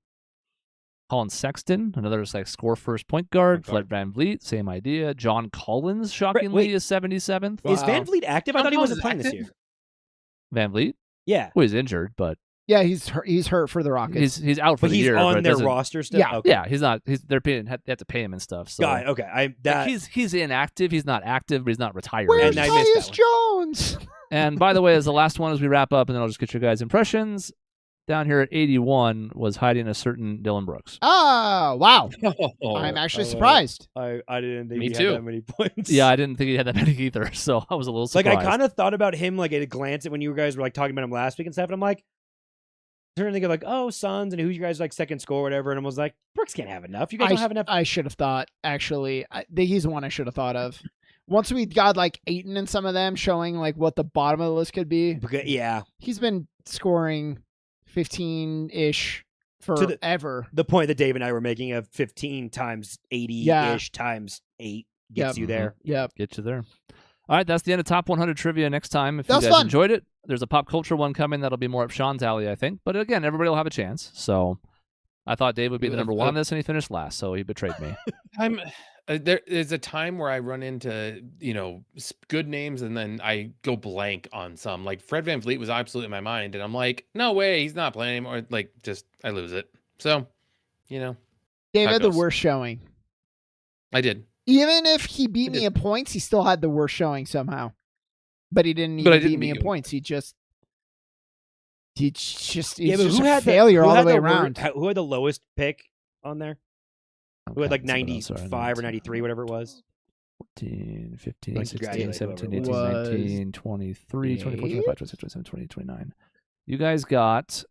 Colin Sexton, another like score first point guard. Fred VanVleet, same idea. John Collins, shockingly, wait. is 77th. Is Wow. Van Vliet active? I John thought he Collins wasn't is playing this active? year. VanVleet? Yeah. Well, he's injured, but Yeah, he's hurt for the Rockets. he's out for But the he's year. on but it their doesn't- roster still? Yeah. Okay. Yeah, he's not. They have to pay him and stuff. So Got it. Okay. like, he's inactive. He's not active, but he's not retired. Where's And I missed Tyus that Jones? And by the way, as the last one as we wrap up, and then I'll just get your guys' impressions. Down here at 81 was hiding a certain Dylan Brooks. Oh, wow. Oh, I'm actually oh, surprised. I didn't think Me he too. had that many points. Yeah, I didn't think he had that many either, so I was a little Like, surprised. I kind of thought about him, like, at a glance at when you guys were, like, talking about him last week and stuff, and I'm like, trying to think of, like, oh, Suns, and who's your guys' like, second score or whatever, and I was like, Brooks can't have enough. You guys don't have enough. I should have thought, actually. He's the one I should have thought of. Once we got, like, Ayton and some of them showing, like, what the bottom of the list could be, Yeah. he's been scoring 15-ish forever. The point that Dave and I were making of 15 times 80-ish times 8 gets Yep. you there. Yep. Get you there. All right, that's the end of Top 100 Trivia. Next time, if That you was guys fun. enjoyed it, there's a pop culture one coming that'll be more up Sean's alley, I think. But again, everybody will have a chance. So I thought Dave would be the number one on this, and he finished last, so he betrayed me. I'm there's a time where I run into good names and then I go blank on some. Like Fred VanVleet was absolutely in my mind, and I'm like, no way, he's not playing anymore. Like, just I lose it. So, Dave How had the goes. worst showing. I did. Even if he beat me did. in points, he still had the worst showing somehow. But he didn't But I even beat didn't me beat in you. points. He's just Yeah, it's but just who a had failure all the way wor- around. Who had the lowest pick on there? Who had like Something else, sorry, 95 or 93, whatever it was? 14, 15, Like, 16, congratulate 17, whoever 18, it was. 19, 23, 24, Dave? 25, 26, 27, 28, 29. You guys got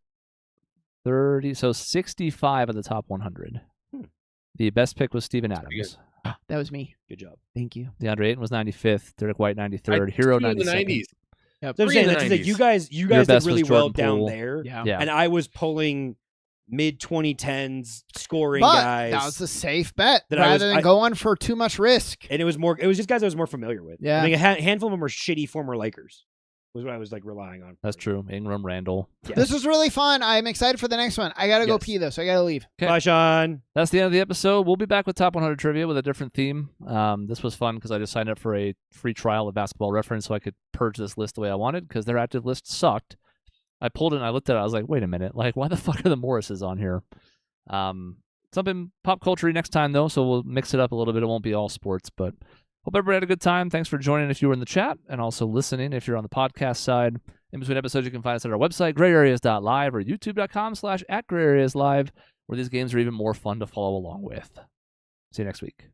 30, so 65 of the top 100. Hmm. The best pick was Steven pretty Adams. That was me. Good job. Thank you. DeAndre Ayton was 95th. Derek White 93rd. Hero in the 92nd. 90s. Yep. So I'm Three saying in the that's like 90s. you guys Your did best really was well Jordan down Poole. there. Yeah. Yeah. And I was pulling mid 2010s scoring But guys. that was a safe bet That I rather was- than going for too much risk. and it was just guys I was more familiar with. Yeah. I mean, a handful of them were shitty former Lakers. Was what I was like relying on. That's true. Ingram, Randall. Yeah. This was really fun. I'm excited for the next one. I gotta go Yes. pee though, so I gotta leave. Okay. Bye, Sean. That's the end of the episode. We'll be back with Top 100 Trivia with a different theme. This was fun because I just signed up for a free trial of Basketball Reference so I could purge this list the way I wanted because their active list sucked. I pulled it and I looked at it. I was like, wait a minute. Like, why the fuck are the Morrises on here? Something pop culture next time, though, so we'll mix it up a little bit. It won't be all sports, but hope everybody had a good time. Thanks for joining if you were in the chat and also listening if you're on the podcast side. In between episodes, you can find us at our website, grayareas.live or youtube.com/@grayareaslive, where these games are even more fun to follow along with. See you next week.